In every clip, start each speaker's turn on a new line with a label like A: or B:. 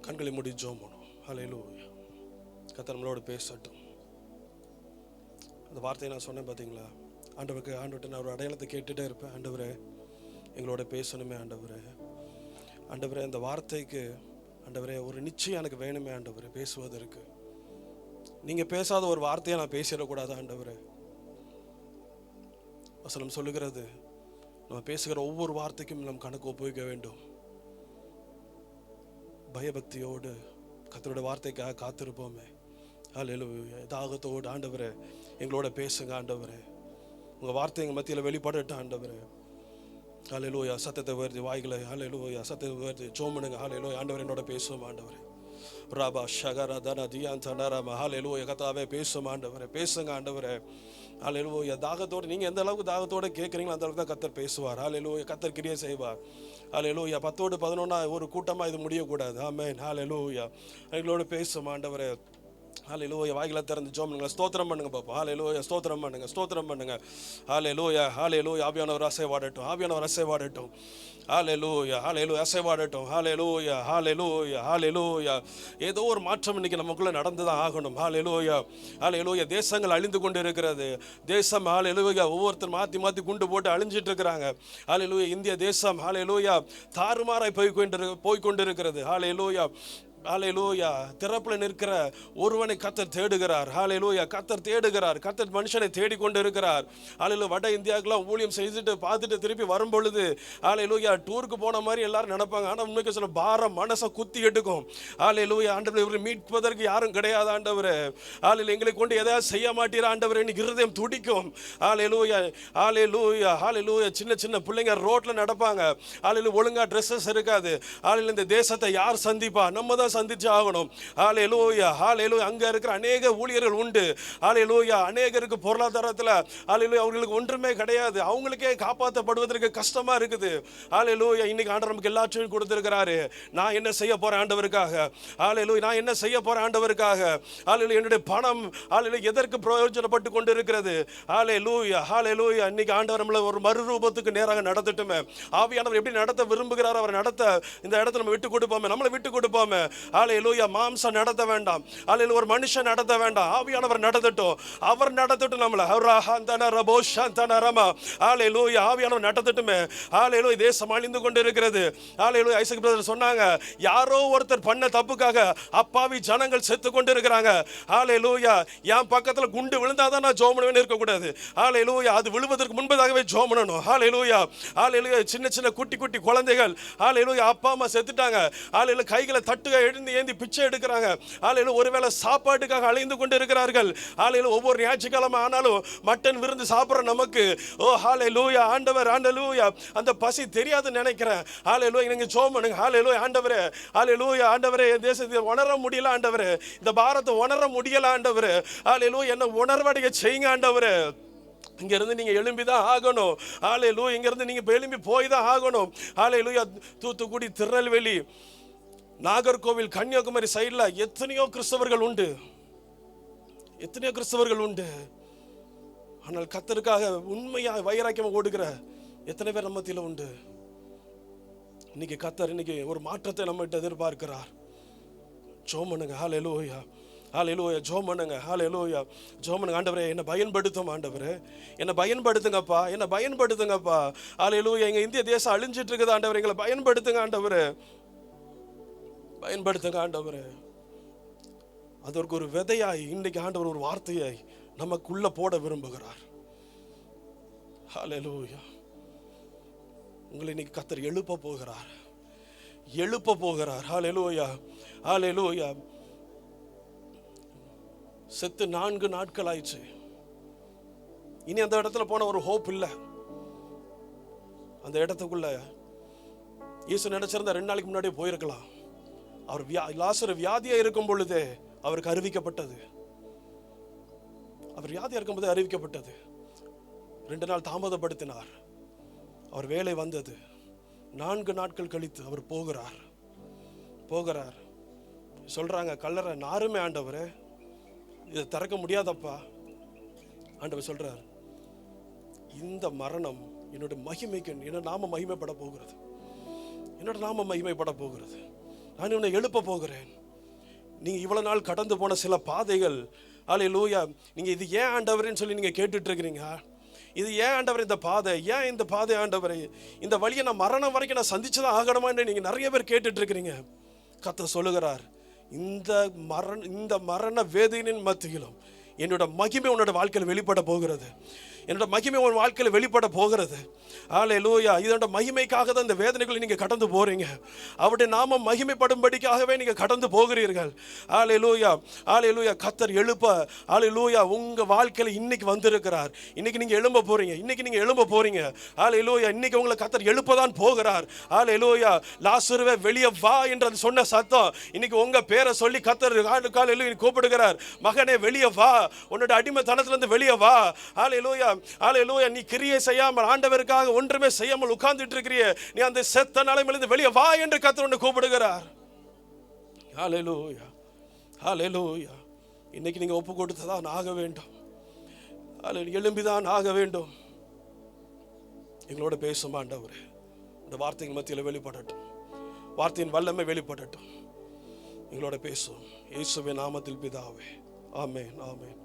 A: கண்களை மூடி ஜெபம் பண்ணுவோம். ஹல்லேலூயா. கர்த்தர் நம்மளோட பேசட்டும். அந்த வார்த்தையை நான் சொன்னேன் பார்த்தீங்களா? ஆண்டவர்கிட்ட நான் ஒரு அடையாளத்தை கேட்டுகிட்டே இருப்பேன். ஆண்டவரே எங்களோட பேசணுமே, ஆண்டவரே ஆண்டவரே அந்த வார்த்தைக்கு ஆண்டவரே ஒரு நிச்சயம் எனக்கு வேணுமே ஆண்டவரே பேசுவதற்கு. நீங்கள் பேசாத ஒரு வார்த்தையை நான் பேசிடக்கூடாது ஆண்டவரே. வசனம் சொல்லுகிறது, நம்ம பேசுகிற ஒவ்வொரு வார்த்தைக்கும் நம் கணக்கு ஒப்புவிக்க வேண்டும். பயபக்தியோடு கர்த்தரோட வார்த்தைக்காக காத்திருப்போமே. ஹல்லேலூயா. தாகத்தோடு ஆண்டவரே எங்களோட பேசுங்க ஆண்டவரே. உங்கள் வார்த்தை எங்கள் மத்தியில் வெளிப்படட்டும் ஆண்டவரே. ஹல்லேலூயா. சத்தத்தை வருது வாய்களை. ஹல்லேலூயா. சத்தத்தை வருது ஜோமனுங்க. ஹல்லேலூயா. ஆண்டவர் என்னோட பேசும் ஆண்டவரே. ராபா ஷகரா தன தியான் தனராம. ஹல்லேலூயா. கர்த்தாவே பேசும் ஆண்டவரே. பேசுங்க ஆண்டவரே. ஹல்லேலூயா. தாகத்தோடு நீங்கள் எந்த அளவுக்கு தாகத்தோடு கேட்குறீங்களோ அந்த அளவுக்கு தான் கர்த்தர் பேசுவார். ஹல்லேலூயா. கர்த்தர் கிரியை செய்வார். ஹல்லேலூயா. 10 11 ஒரு கூட்டமாக இது முடியக்கூடாது. ஆமென். ஹல்லேலூயா. எங்களோட பேசும் ஆண்டவரே. ஹல்லேலூயா. வாய்களை திறந்து ஜெபம் பண்ணுங்க. ஸ்தோத்திரம் பண்ணுங்க பாப்பா. ஹல்லேலூயா. ஸ்தோத்திரம் பண்ணுங்க. ஸ்தோத்திரம் பண்ணுங்க. ஹல்லேலூயா. ஹல்லேலூயா. ஆவியானவர் அசைவாடட்டும். ஆவியானவர் அசைவாடட்டும். ஹல்லேலூயா. ஹல்லேலூயா. அசைவாடட்டும். ஹல்லேலூயா. ஹல்லேலூயா. ஹல்லேலூயா. ஏதோ ஒரு மாற்றம் இன்னைக்கு நமக்குள்ள நடந்து தான் ஆகணும். ஹல்லேலூயா. ஹல்லேலூயா. தேசங்கள் அழிந்து கொண்டு இருக்கிறது. தேசம் ஹல்லேலூயா ஒவ்வொருத்தர் மாற்றி மாற்றி குண்டு போட்டு அழிஞ்சிட்டு இருக்கிறாங்க. ஹல்லேலூயா. இந்திய தேசம் ஹல்லேலூயா தாறுமாறாய் போய் கொண்டிருக்கிறது. ஹல்லேலூயா. ஹல்லேலூயா. திறப்பில் நிற்கிற ஒருவனை கர்த்தர் தேடுகிறார். ஹல்லேலூயா. கர்த்தர் தேடுகிறார். கர்த்தர் மனுஷனை தேடிக்கொண்டு இருக்கிறார். ஹல்லேலூயா. வட இந்தியாவுக்குலாம் ஊழியம் செய்துட்டு பார்த்துட்டு திருப்பி வரும் பொழுது ஹல்லேலூயா டூருக்கு போன மாதிரி எல்லாரும் நினைப்பாங்க. ஆனால் உண்மைக்கு சொல்ல பாரம் மனசை குத்தி எடுக்கும். ஹல்லேலூயா. ஆண்டவர் இவரை மீட்பதற்கு யாரும் கிடையாது ஆண்டவரே. ஹல்லேலூயா. எங்களை கொண்டு எதாவது செய்ய மாட்டீரா ஆண்டவர். இன்னைக்கு இருதயம் துடிக்கும். ஹல்லேலூயா. ஹல்லேலூயா. ஹல்லேலூயா. சின்ன சின்ன பிள்ளைங்க ரோட்ல நடப்பாங்க. ஹல்லேலூயா. ஒழுங்கா ட்ரெஸ்ஸஸ் இருக்காது. ஹல்லேலூயா. இந்த தேசத்தை யார் சந்திப்பா? நம்ம தான் சந்திச்சு ஆகணும். ஹல்லேலூயா. ஹல்லேலூயா. அங்க இருக்கிற அநேக ஊழியர்கள் உண்டு. ஹல்லேலூயா. அநேகருக்கு பொருளாதாரத்தில் ஹல்லேலூயா அவங்களுக்கு ஒன்றுமே கிடையாது. அவங்களுக்கே காப்பாற்றப்படுவதற்கு கஷ்டமா இருக்குது. ஹல்லேலூயா. இன்னைக்கு ஆண்டவர் நமக்கு எல்லாத்தையும் கொடுத்திருக்கிறாரு. நான் என்ன செய்ய போறேன் ஆண்டவருக்காக? ஹல்லேலூயா. நான் என்ன செய்ய போறேன் ஆண்டவருக்காக? ஹல்லேலூயா. என்னுடைய பணம் ஹல்லேலூயா எதற்கு பிரயோஜனப்பட்டு கொண்டு இருக்கிறது? ஹல்லேலூயா. ஹல்லேலூயா. இன்னைக்கு ஆண்டவர் நம்மள ஒரு மறுரூபத்துக்கு நேராக நடத்தட்டுமே. ஆவியானவர் எப்படி நடத்த விரும்புகிறார் அவர் நடத்த இந்த இடத்துல நம்ம விட்டு கொடுப்போமே. நம்மளை விட்டு கொடுப்போமே. ஹல்லேலூயா. மாம்சம் நடத்த வேண்டாம். ஹல்லேலூயா. ஒரு மனுஷன் நடத்த வேண்டாம். ஆவியானவர் நடத்தட்டும். அவர் நடத்தட்டும் நம்மளை. ஹல்லேலூயா. ஆவியானவர் நடத்தட்டுமே. ஹல்லேலூயா. தேசம் அழிந்து கொண்டு இருக்கிறது. ஹல்லேலூயா. ஐசக் பிரதர் சொன்னாங்க, யாரோ ஒருத்தர் பண்ண தப்புக்காக அப்பாவி ஜனங்கள் செத்து கொண்டு இருக்கிறாங்க. ஹல்லேலூயா. என் பக்கத்துல குண்டு விழுந்தாதான் நான் ஜெபம் பண்ணவே இருக்கக்கூடாது. ஹல்லேலூயா. அது விழுவதற்கு முன்பதாகவே ஜெபம் பண்ணணும். ஹல்லேலூயா. ஹல்லேலூயா. சின்ன சின்ன குட்டி குட்டி குழந்தைகள் ஹல்லேலூயா அப்பா அம்மா செத்துட்டாங்க. ஹல்லேலூயா. கைகளை தட்டுக எழுந்து ஏந்தி பிச்சை எடுக்கிறாங்க. ஹல்லேலூயா. ஒருவேளை சாப்பாட்டுக்காக அலைந்து கொண்டு இருக்கிறார்கள். ஹல்லேலூயா. ஒவ்வொரு ஞாயிற்றுக்கிழமை ஆனாலும் மட்டன் விருந்து சாப்பிட்ற நமக்கு ஓ ஹல்லேலூயா ஆண்டவர் ஹல்லேலூயா அந்த பசி தெரியாதுன்னு நினைக்கிறேன். ஹல்லேலூயா. நீங்க ஜெபம் பண்ணுங்க. ஹல்லேலூயா. ஆண்டவரே ஹல்லேலூயா. ஆண்டவரே என் தேசத்தை உணர முடியல ஆண்டவரே. இந்த பாரத்தை உணர முடியல ஆண்டவரே. ஹல்லேலூயா. என்ன உணர்வடைய செய்யுங்க ஆண்டவரே. இங்கிருந்து நீங்க எழும்பி தான் ஆகணும். ஹல்லேலூயா. இங்கிருந்து நீங்க எழும்பி போய் தான் ஆகணும். ஹல்லேலூயா. தூத்துக்குடி, திருநெல்வேலி, நாகர்கோவில், கன்னியாகுமரி சைடில் எத்தனையோ கிறிஸ்தவர்கள் உண்டு. எத்தனையோ கிறிஸ்தவர்கள் உண்டு. ஆனால் கர்த்தருக்காக உண்மையாக வைராக்கியமாக ஓடுகிற எத்தனை பேர் நம்ம மத்தியில் உண்டு. இன்னைக்கு கர்த்தர் இன்னைக்கு ஒரு மாற்றத்தை நம்மகிட்ட எதிர்பார்க்கிறார். ஜெபம் பண்ணுங்க. ஹல்லேலூயா. ஹல்லேலூயா. ஜெபம் பண்ணுங்க. ஹல்லேலூயா. ஜெபம் பண்ணுங்க. ஆண்டவரே என்னை பயன்படுத்தும் ஆண்டவரே. என்னை பயன்படுத்துங்கப்பா. என்னை பயன்படுத்துங்கப்பா. ஹல்லேலூயா. எங்க இந்திய தேசம் அழிஞ்சிட்டு இருக்குது ஆண்டவரே. எங்களை பயன்படுத்துங்க ஆண்டவரே. பயன்படுத்துங்க ஆண்டவரே. அதற்கு ஒரு விதையாய் இன்னைக்கு ஆண்டவர் ஒரு வார்த்தையாய் நமக்குள்ள போட விரும்புகிறார். ஹல்லேலூயா. உங்களை இன்னைக்கு கர்த்தர் எழுப்ப போகிறார். எழுப்ப போகிறார். ஹல்லேலூயா. ஹல்லேலூயா. செத்து 4 நாட்கள் ஆயிடுச்சு. இனி அந்த இடத்துல போன ஒரு ஹோப் இல்லை. அந்த இடத்துக்குள்ள இயேசு நினைச்சிருந்தா 2 நாளைக்கு முன்னாடியே போயிருக்கலாம். அவர் லாசரு வியாதியா இருக்கும் பொழுதே அவருக்கு அறிவிக்கப்பட்டது. அவர் வியாதியா இருக்கும் போதே அறிவிக்கப்பட்டது. 2 நாள் தாமதப்படுத்தினார். அவர் வேலை வந்தது. 4 நாட்கள் கழித்து அவர் போகிறார். சொல்றாங்க, கல்லறை நாருமே ஆண்டவரே, இதை திறக்க முடியாதப்பா. ஆண்டவர் சொல்றார், இந்த மரணம் என்னோட மகிமைக்கு, என்னோட நாம மகிமைப்பட போகிறது. என்னோட நாம மகிமைப்பட போகிறது. நான் உன்னை எழுப்ப போகிறேன். நீங்க இவ்வளவு நாள் கடந்து போன சில பாதைகள், அல்லேலூயா, நீங்க இது ஏன் ஆண்டவரேன்னு சொல்லி நீங்க கேட்டுட்டு இருக்கிறீங்க. இது ஏன் ஆண்டவர் இந்த பாதை, ஏன் இந்த பாதை ஆண்டவரே, இந்த வழியை நான் மரணம் வரைக்கும் நான் சந்திச்சுதான் ஆகணுமான்னு நீங்க நிறைய பேர் கேட்டுட்டு இருக்கிறீங்க. கர்த்தர் சொல்லுகிறார், இந்த மரண வேதனையின் மத்தியிலும் என்னோட மகிமை உன்னோட வாழ்க்கையில் வெளிப்பட போகிறது. என்னோட மகிமை உன் வாழ்க்கையில் வெளிப்பட போகிறது. அல்லேலூயா. இதோட மகிமைக்காக தான் இந்த வேதனைகளை நீங்கள் கடந்து போகிறீங்க. அவருடைய நாமம் மகிமைப்படும்படிக்காகவே நீங்கள் கடந்து போகிறீர்கள். அல்லேலூயா, அல்லேலூயா. கர்த்தர் எழுப்ப, அல்லேலூயா, உங்கள் வாழ்க்கையில் இன்னைக்கு வந்திருக்கிறார். இன்னைக்கு நீங்கள் எழும்ப போகிறீங்க. இன்னைக்கு நீங்கள் எழும்ப போகிறீங்க. அல்லேலூயா. இன்னைக்கு உங்களை கர்த்தர் எழுப்ப தான் போகிறார். அல்லேலூயா. லாசருவே வெளியே வா என்று சொன்ன சத்தம் இன்னைக்கு உங்கள் பேரை சொல்லி கர்த்தர் கூப்பிடுகிறார். மகனே வெளியே வா, உன்னோட அடிமைத்தனத்திலிருந்து வெளியே வா. அல்லேலூயா, அல்லேலூயா. நீ கிரியை செய்யாமல், ஆண்டவருக்காக ஒன்றுமே செய்யாமல் உட்கார்ந்துட்டு இருக்கிறியே, நீ அந்த செத்த நிலைமையிலிருந்து வெளியே வா என்று கர்த்தர் உன்னை கூப்பிடுகிறார். அல்லேலூயா, அல்லேலூயா. இன்னைக்கு நீங்க ஒப்பு கொடுத்துதான் ஆக வேண்டும். எழும்பிதான் ஆக வேண்டும். எங்களோட பேசும் ஆண்டவரே, இந்த வார்த்தையின் மத்தியில் வெளிப்படட்டும். வார்த்தையின் வல்லமை வெளிப்படட்டும். எங்களோட பேசும் இயேசுவின் நாமத்தில் பிதாவே, ஆமென், ஆமென்.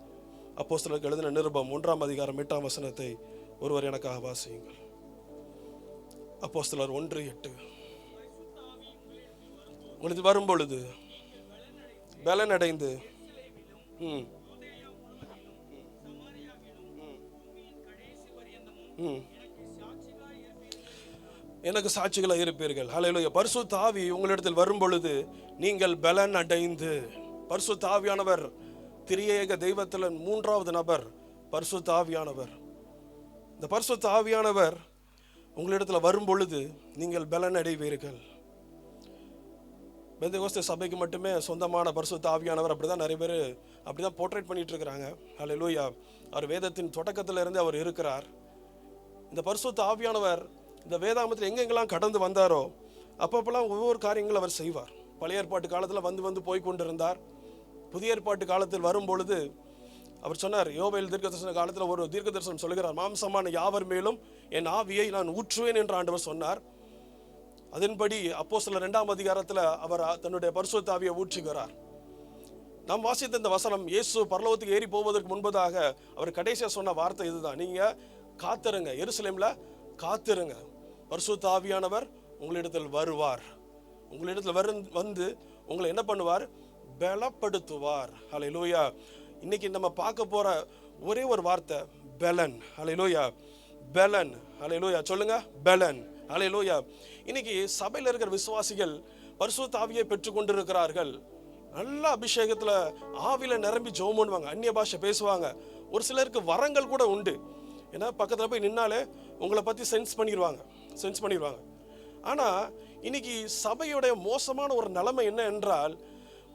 A: அப்போஸ்தலருக்கு எழுதின நிருபம் 1ஆம் அதிகாரம் 8ஆம் வசனத்தை ஒருவர் எனக்காக வாசியுங்கள். அப்போஸ்தலர் 1:8. உங்களுக்கு வரும் பொழுது பலன் அடைந்து எனக்கு சாட்சிகளாக இருப்பீர்கள். அல்லேலூயா. பரிசுத்த ஆவி உங்களிடத்தில் வரும் பொழுது நீங்கள் பலன் அடைந்து, பரிசுத்த ஆவியானவர் திரியேக தெய்வத்தில் 3வது நபர் பரிசுத்த ஆவியானவர். இந்த பரிசுத்த ஆவியானவர் உங்களிடத்தில் வரும் பொழுது நீங்கள் பலன் அடைவீர்கள். பெந்தெகோஸ்தே சபைக்கு மட்டுமே சொந்தமான பரிசுத்த ஆவியானவர் அப்படிதான் நிறைய பேர் அப்படிதான் போர்ட்ரேட் பண்ணிட்டு இருக்கிறாங்க. அல்லேலூயா. அவர் வேதத்தின் தொடக்கத்தில் இருந்து அவர் இருக்கிறார். இந்த பரிசுத்த ஆவியானவர் இந்த வேதாகமத்தில் எங்கெங்கெல்லாம் கடந்து வந்தாரோ அப்பப்பெல்லாம் ஒவ்வொரு காரியங்களும் அவர் செய்வார். பழைய ஏற்பாட்டு காலத்தில் வந்து போய் கொண்டிருந்தார். புதிய ஏற்பாட்டு காலத்தில் வரும் பொழுது அவர் சொன்னார், யோவேல் தீர்க்கதரிசன காலத்தில் ஒரு தீர்க்கதரிசனம் சொல்லுகிறார், மாம்சமான யாவர் மேலும் என் ஆவியை நான் ஊற்றுவேன் என்று ஆண்டவர் சொன்னார். அதன்படி அப்போஸ்தலர் 2ஆம் அதிகாரத்தில் அவர் தன்னுடைய பரிசுத்த ஆவியை ஊற்றுகிறார். நாம் வாசித்த இந்த வசனம், இயேசு பரலோகத்துக்கு ஏறி போவதற்கு முன்பதாக அவர் கடைசியாக சொன்ன வார்த்தை இதுதான், நீங்க காத்திருங்க, எருசலேம்ல காத்திருங்க, பரிசுத்த ஆவியானவர் உங்களிடத்தில் வருவார். உங்களிடத்தில் வந்து உங்களை என்ன பண்ணுவார்? பலப்படுத்துவார். அல்லேலூயா. இன்னைக்கு நம்ம பார்க்க போற ஒரே ஒரு வார்த்தை பலன். அல்லேலூயா, பலன். அல்லேலூயா. சொல்லுங்க, பலன். அல்லேலூயா. இன்னைக்கு சபையில் இருக்கிற விசுவாசிகள் பரிசுத்த ஆவியை பெற்று கொண்டிருக்கிறார்கள். நல்ல அபிஷேகத்துல ஆவியில நிரம்பி ஜெபம் பண்ணுவாங்க, அந்நிய பாஷை பேசுவாங்க. ஒரு சிலருக்கு வரங்கள் கூட உண்டு. ஏன்னா பக்கத்துல போய் நின்னாலே உங்களை பத்தி சென்ஸ் பண்ணிடுவாங்க. ஆனா இன்னைக்கு சபையுடைய மோசமான ஒரு நிலைமை என்ன என்றால்,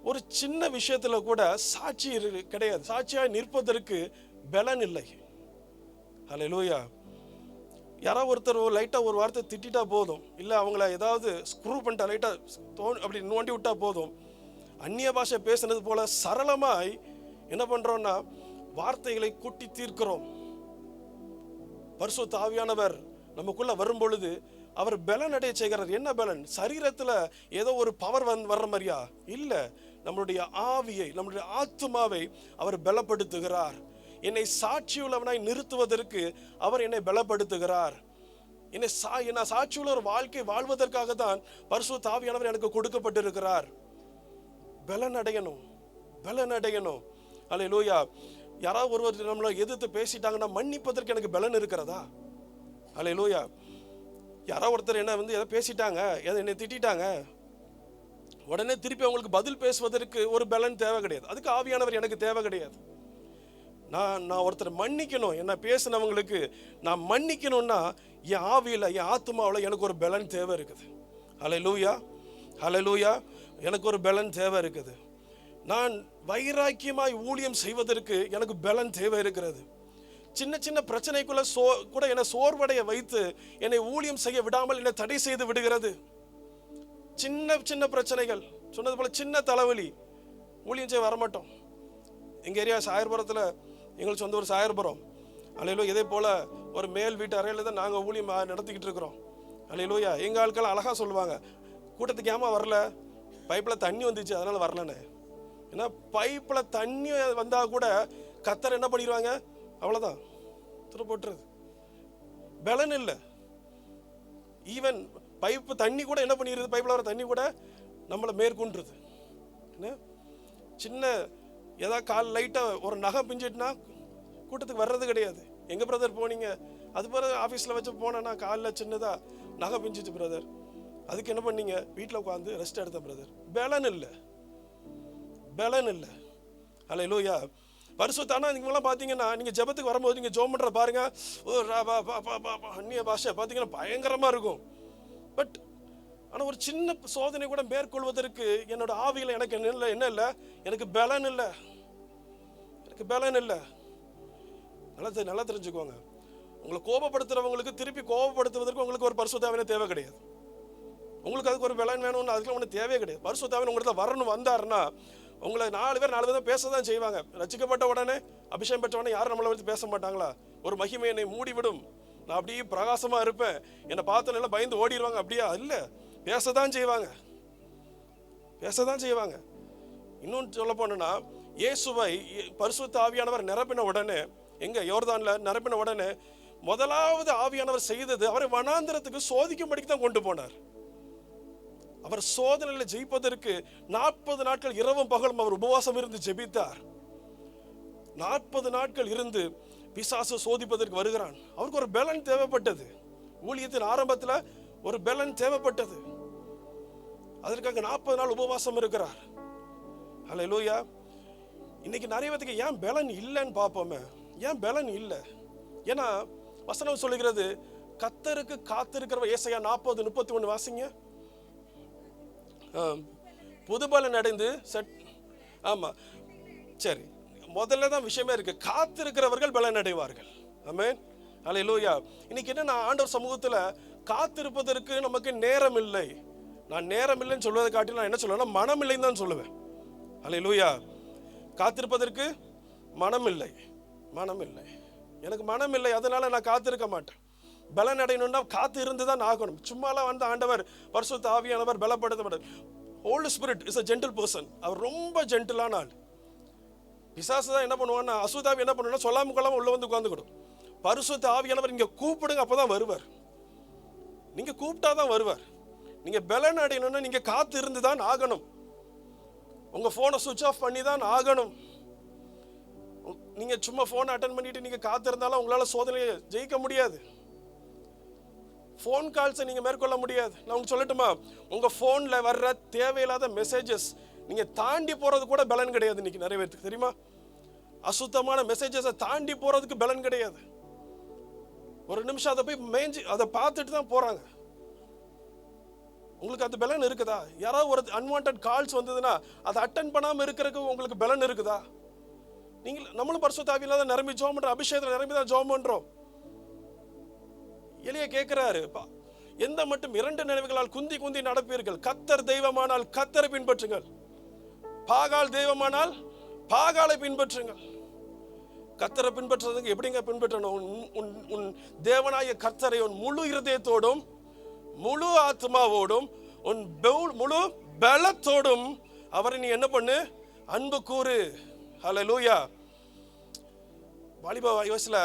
A: ஒரு சின்ன விஷயத்துல கூட சாட்சி கிடையாது. சாட்சியாக நிற்பதற்கு பலன் இல்லை. அல்லேலூயா. யாராவது ஒருத்தர் லைட்டா ஒரு வார்த்தை திட்டா போதும், இல்ல அவங்கள ஏதாவது ஸ்க்ரூ பண்ணிட்டா லைட்டா அப்படி நோண்டி விட்டா போதும், அந்நிய பாஷை பேசுனது போல சரளமாய் என்ன பண்றோம்னா வார்த்தைகளை கூட்டி தீர்க்கிறோம். பரிசுத்த ஆவியானவர் நமக்குள்ள வரும் பொழுது அவர் பலன் அடைய செய்கிறார். என்ன பலன்? சரீரத்துல ஏதோ ஒரு பவர் வர்ற மாதிரியா இல்ல, நம்மளுடைய ஆவியை, நம்மளுடைய ஆத்துமாவை அவர் பலப்படுத்துகிறார். என்னை சாட்சியுள்ளவனாய் நிறுத்துவதற்கு அவர் என்னை பலப்படுத்துகிறார். என்னை சாட்சியுள்ள ஒரு வாழ்க்கை வாழ்வதற்காக தான் பரிசுத்த ஆவியானவர் எனக்கு கொடுக்கப்பட்டிருக்கிறார். பலன் அடையணும். அல்லேலூயா. யாராவது ஒருவர் நம்மளை எதிர்த்து பேசிட்டாங்கன்னா மன்னிப்பதற்கு எனக்கு பலன் இருக்கிறதா? அல்லேலூயா. யாராவது ஒருத்தர் என்ன எதை பேசிட்டாங்க, என்னை திட்டாங்க, உடனே திருப்பி அவங்களுக்கு பதில் பேசுவதற்கு ஒரு பலன் தேவை கிடையாது. அதுக்கு ஆவியானவர் எனக்கு தேவை கிடையாது. நான் ஒருத்தர் மன்னிக்கணும், என்ன பேசினவங்களுக்கு நான் மன்னிக்கணும்னா என் ஆவியில், என் ஆத்மாவில் எனக்கு ஒரு பலன் தேவை இருக்குது. அல்லேலூயா. எனக்கு ஒரு பலன் தேவை இருக்குது. நான் வைராக்கியமாய் ஊழியம் செய்வதற்கு எனக்கு பலன் தேவை இருக்கிறது. சின்ன சின்ன பிரச்சனைக்குள்ள கூட என்னை சோர்வடைய வைத்து என்னை ஊழியம் செய்ய விடாமல் என்னை தடை செய்து விடுகிறது. சின்ன சின்ன பிரச்சனைகள், சொன்னது போல சின்ன தலைவலி, ஊழியம் செய்ய வரமாட்டோம். எங்கள் ஏரியா சாயர்புரத்தில், எங்களுக்கு சொந்த ஒரு சாயர்புரம். அல்லேலூயா. இதே போல் ஒரு மேல் வீட்டு அறையில் தான் நாங்கள் ஊழியம் நடத்திக்கிட்டு இருக்கிறோம். அல்லேலூயா. எங்கள் ஆட்கள் அழகாக சொல்லுவாங்க, கூட்டத்துக்கு ஏமா வரல, பைப்பில் தண்ணி வந்துச்சு அதனால வரலண்ணே. ஏன்னா பைப்பில் தண்ணி வந்தால் கூட கத்தர் என்ன பண்ணிடுவாங்க, அவ்வளோதான், துரு போட்டுறது. பலன் இல்லை. ஈவன் பைப்பு தண்ணி கூட என்ன பண்ணிடுறது, பைப்பில் வர தண்ணி கூட நம்மளை மேற்கொண்டுருது. என்ன சின்ன ஏதாவது கால் லைட்டாக ஒரு நகம் பிஞ்சிட்டுனா கூட்டத்துக்கு வர்றது கிடையாது. எங்கள் பிரதர் போனீங்க, அது பிறகு ஆஃபீஸில் வச்சு போனேன்னா காலில் சின்னதாக நகை பிஞ்சிச்சு பிரதர், அதுக்கு என்ன பண்ணீங்க, வீட்டில் உட்காந்து ரெஸ்ட் எடுத்தேன் பிரதர். பலன் இல்லை, பலன் இல்லை. அல்லேலூயா. பரிசுத்தானா நீங்களாம் பார்த்தீங்கன்னா நீங்கள் ஜெபத்துக்கு வரும்போது நீங்கள் ஜெபம் பண்ணுற பாருங்க, அந்நிய பாஷை பார்த்தீங்கன்னா பயங்கரமாக இருக்கும். பட் ஆனால் ஒரு சின்ன சோதனை கூட மேற்கொள்வதற்கு என்னோட ஆவியில் எனக்கு என்ன இல்லை, எனக்கு பலன் இல்லை, எனக்கு பலன் இல்லை. நல்லா தெரிஞ்சுக்கோங்க. உங்களை கோபப்படுத்துறவங்களுக்கு திருப்பி கோபப்படுத்துவதற்கு உங்களுக்கு ஒரு பரிசுத்த ஆவியே தேவை கிடையாது. உங்களுக்கு அதுக்கு ஒரு பலன் வேணும்னு அதுக்கு ஒன்றும் தேவையே கிடையாது. பரிசுத்த ஆவி உங்கள்கிட்ட வரணும் வந்தாருன்னா உங்களை 4 பேர் தான் பேச தான் செய்வாங்க. ரட்சிக்கப்பட்ட உடனே அபிஷேகம் பெற்ற உடனே யாரும் நம்மளை பற்றி பேச மாட்டாங்களா? ஒரு மகிமை என்னை மூடிவிடும், நான் அப்படியே பிரகாசமா இருப்பேன், என்னை பார்த்து நல்லா பயந்து ஓடிடுவாங்க. அப்படியா? இல்லை, பேசதான் செய்வாங்க, பேசதான் செய்வாங்க. இன்னும் சொல்ல போனா இயேசுவை பரிசுத்த ஆவியானவர் நிரப்பின உடனே, எங்க யோர்தான்ல நிரப்பின உடனே முதலாவது ஆவியானவர் செய்தது அவரை வனாந்திரத்துக்கு சோதிக்கும்படிக்கு தான் கொண்டு போனார். அவர் சோதனையில் ஜெயிப்பதற்கு 40 நாட்கள் இரவும் பகலும் அவர் உபவாசம் இருந்து ஜெபித்தார். 40 நாட்கள் இருந்து பிசாசு சோதிப்பதற்கு வருகிறான். அவருக்கு ஒரு பலன் தேவைப்பட்டது. ஊழியத்தின் ஆரம்பத்தில் ஒரு பலன் தேவைப்பட்டது. அதற்காக 40 நாள் உபவாசம் இருக்கிறார். அல்லேலூயா. இன்னைக்கு நிறைய பேருக்கு ஏன் பலன் இல்லைன்னு பார்ப்போமே. ஏன் பலன் இல்லை? ஏன்னா வசனம் சொல்லுகிறது, கர்த்தருக்கு காத்திருக்கிறவ. ஏசாயா 40:31 வாசிங்க. புதுபலன் அடைந்து ஆமா, சரி, முதல்ல தான் விஷயமே இருக்கு, காத்திருக்கிறவர்கள் பலன் அடைவார்கள். ஆமென், அல்லேலூயா. இன்னைக்கு என்ன, ஆண்டவர் சமூகத்துல காத்திருப்பதற்கு நமக்கு நேரம் இல்லை. நான் நேரம் இல்லைன்னு சொல்வதை காட்டி நான் என்ன சொல்லுவேன்னா மனம் இல்லைன்னு தான் சொல்லுவேன். அல்லேலூயா. காத்திருப்பதற்கு மனம் இல்லை, மனம் இல்லை, எனக்கு மனம் இல்லை, அதனால நான் காத்திருக்க மாட்டேன். பலன் அடையணும்னா காத்து இருந்து தான் ஆகணும். சும்மாலாம் வந்து ஆண்டவர் பரிசுத்த ஆவியானவர் பலப்படுத்தப்பட்டார். Holy spirit is a gentle person. அவர் ரொம்ப ஜென்டிலான ஆள். பிசாசு தான் என்ன பண்ணுவான்னா, அசுத்தாவி என்ன பண்ணுவான்னா சொல்லாம கொள்ளாம உள்ள வந்து உட்காந்துக்கிடும். பரிசுத்த ஆவியானவர் இங்க கூப்பிடுங்க, அப்பதான் வருவார். நீங்க கூப்பிட்டாதான் வருவார். நீங்க பலன் அடையணும்னா நீங்க காத்து இருந்து தான் ஆகணும். உங்க போனை சுவிட்ச் ஆஃப் பண்ணி தான் ஆகணும். நீங்க சும்மா போனை அட்டன் பண்ணிட்டு நீங்க காத்து இருந்தாலும் உங்களால சோதனையை ஜெயிக்க முடியாது. போன் கால்ஸை நீங்க மேற்கொள்ள முடியாது. நான் உங்களுக்கு சொல்லட்டுமா, உங்க போன்ல வர்ற தேவையில்லாத மெசேஜஸ் நீங்க தாண்டி போறது கூட பலன் கிடையாது. இன்னைக்கு நிறைய பேருக்கு தெரியுமா, அசுத்தமான மெசேஜஸை தாண்டி போறதுக்கு பலன் கிடையாது. ஒரு நிமிஷம் அதை போய் மேய்ஞ்சி அதை பார்த்துட்டு தான் போறாங்க. உங்களுக்கு அந்த பலன் இருக்குதா? யாராவது ஒரு அன்வான்ட் கால்ஸ் வந்ததுன்னா அதை அட்டன் பண்ணாம இருக்கிறதுக்கு உங்களுக்கு பலன் இருக்குதா? நீங்க நம்மளும் பரிசுத்த ஆவியில தான் நிரம்பி ஜெபம் பண்றோம், அபிஷேகத்துல நிரம்பி தான் ஜெபம் பண்றோம். எலியா கேட்கிறாரு, எந்த மட்டும் 2 நினைவுகளால் குந்தி குந்தி நடப்பீர்கள்? கர்த்தர் தெய்வமானால் கர்த்தரை பின்பற்றுங்கள், பாகால் தெய்வமானால் பாகாலை பின்பற்றுங்கள். கர்த்தரை பின்பற்றுறதுக்கு எப்படிங்க பின்பற்றணும்? உன் தேவனாய கர்த்தரை உன் முழு இருதயத்தோடும் முழு ஆத்மாவோடும் உன் முழு பலத்தோடும் அவரை நீ என்ன பண்ணு? அன்பு கூறு. ஹல்லேலூயா. வாலிப வயசுல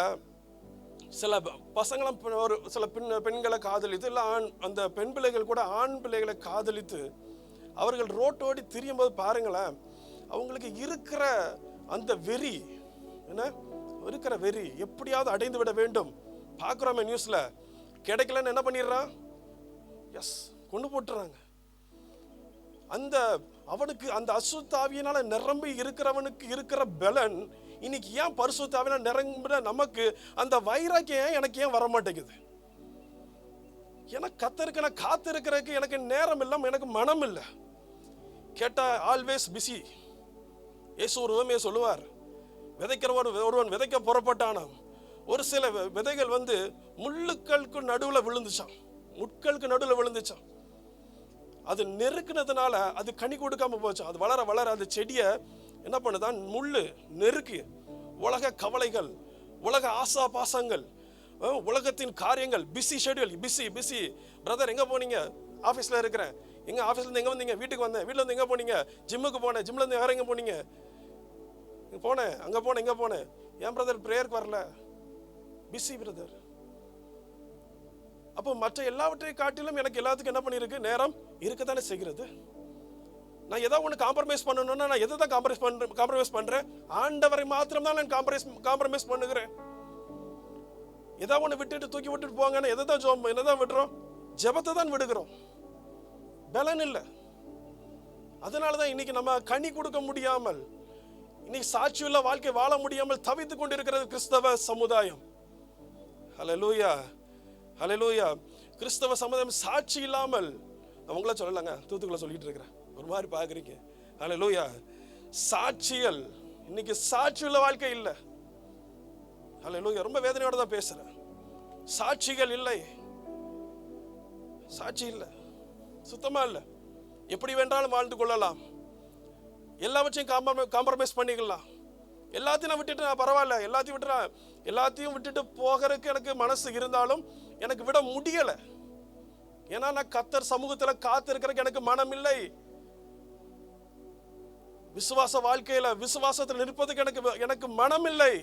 A: சில பசங்களும் ஒரு சில பெண்களை காதலித்து, இல்லை அந்த பெண் பிள்ளைகள் கூட ஆண் பிள்ளைகளை காதலித்து அவர்கள் ரோட்டோடி திரியும் போது பாருங்களேன், அவங்களுக்கு இருக்கிற அந்த வெறி, என்ன இருக்கிற வெறி, எப்படியாவது அடைந்து விட வேண்டும். பார்க்குறோமே நியூஸ்ல, கிடைக்கலன்னு என்ன பண்ணிடுறான்? எஸ், கொண்டு போட்டுறாங்க. அந்த அவனுக்கு அந்த அசுத்த ஆவியினால நிரம்பி இருக்கிறவனுக்கு இருக்கிற பலன் இன்னைக்கு ஏன் பரிசுத்த ஆவியினால நிரம்பின நமக்கு அந்த வைராக்கியம் எனக்கு ஏன் வர மாட்டேங்குது? எனக்கு கத்தருக்கு நான் காத்து இருக்கிறதுக்கு எனக்கு நேரம் இல்லை, எனக்கு மனம் இல்லை. கேட்டா ஆல்வேஸ் பிஸி. இயேசு ஒரு உவமையை சொல்லுவார், ஒருவன் விதைக்க புறப்பட்டானாம். ஒரு சில விதைகள் வந்து முள்ளுக்களுக்கு நடுவில் விழுந்துச்சான், முட்களுக்கு நடுவில் விழுந்துச்சான். அது நெருக்குனதுனால அது கனி கொடுக்காம போச்சான். அது வளர வளர அந்த செடியை என்ன பண்ணுதான்? முள்ளு நெருக்கி உலக கவலைகள், உலக ஆசா பாசங்கள், உலகத்தின் காரியங்கள், பிஸி ஷெட்யூல், பிஸி பிரதர் எங்க போனீங்க? ஆஃபீஸில் இருக்கிறேன். எங்க ஆஃபீஸ்ல இருந்து எங்க வந்தீங்க? வீட்டுக்கு வந்தேன். வீட்டுல இருந்து எங்க போனீங்க? ஜிம்முக்கு போனேன். ஜிம்ல இருந்து வேற எங்க போனீங்க? போனேன், அங்க போனேன், இங்க போனேன். ஏன் பிரதர் பிரேயருக்கு வரல? Busy brother. அப்போ மற்ற எல்லாவற்றையும் காட்டிலும் எனக்கு எல்லாத்துக்கும் என்ன பண்ணிருக்கு? நேரம் இருக்கத்தானே செய்கிறது. நான் ஏதாவது ஒன்று காம்ப்ரமைஸ் பண்ணணும்னா நான் எதை தான் காம்ப்ரமைஸ் பண்றேன்? ஆண்டவரை மாத்திரம் தான் நான் காம்ப்ரமைஸ் பண்ணுகிறேன். ஏதாவது ஒன்று விட்டுட்டு தூக்கி விட்டுட்டு போங்க, எதை தான் என்னதான் விடுறோம்? ஜெபத்தை தான் விடுகிறோம். பலன் இல்லை. அதனாலதான் இன்னைக்கு நம்ம கனி கொடுக்க முடியாமல், இன்னைக்கு சாட்சியுள்ள வாழ்க்கை வாழ முடியாமல் தவித்துக் கொண்டிருக்கிறது கிறிஸ்தவ சமுதாயம். ஹல்லேலூயா, ஹல்லேலூயா. கிறிஸ்தவ சமுதாயம் சாட்சி இல்லாமல், அவங்கள சொல்லலாங்க, தூத்துக்குள்ள சொல்லிட்டு இருக்கிறேன், ஒரு மாதிரி பாக்குறீங்க. ஹல்லேலூயா. சாட்சிகள் இன்னைக்கு சாட்சியுள்ள வாழ்க்கை இல்லை. ஹல்லேலூயா. ரொம்ப வேதனையோட தான் பேசுறேன். சாட்சிகள் இல்லை, சாட்சி இல்லை, சுத்தமா இல்லை. எப்படி வேண்டாலும் வாழ்ந்து கொள்ளலாம், எல்லாவற்றையும் காம்ப்ரமைஸ் பண்ணிக்கலாம். எல்லாத்தையும் நான் விட்டுட்டு நான் பரவாயில்ல, எல்லாத்தையும் விட்டுட்டு போகிறதுக்கு எனக்கு மனசு இருந்தாலும் எனக்கு விட முடியல. ஏன்னா நான் கர்த்தர் சமூகத்துல காத்திருக்கிறதுக்கு எனக்கு மனம் இல்லை. விசுவாச வாழ்க்கையில விசுவாசத்தில் நிற்பதுக்கு எனக்கு மனம் இல்லை.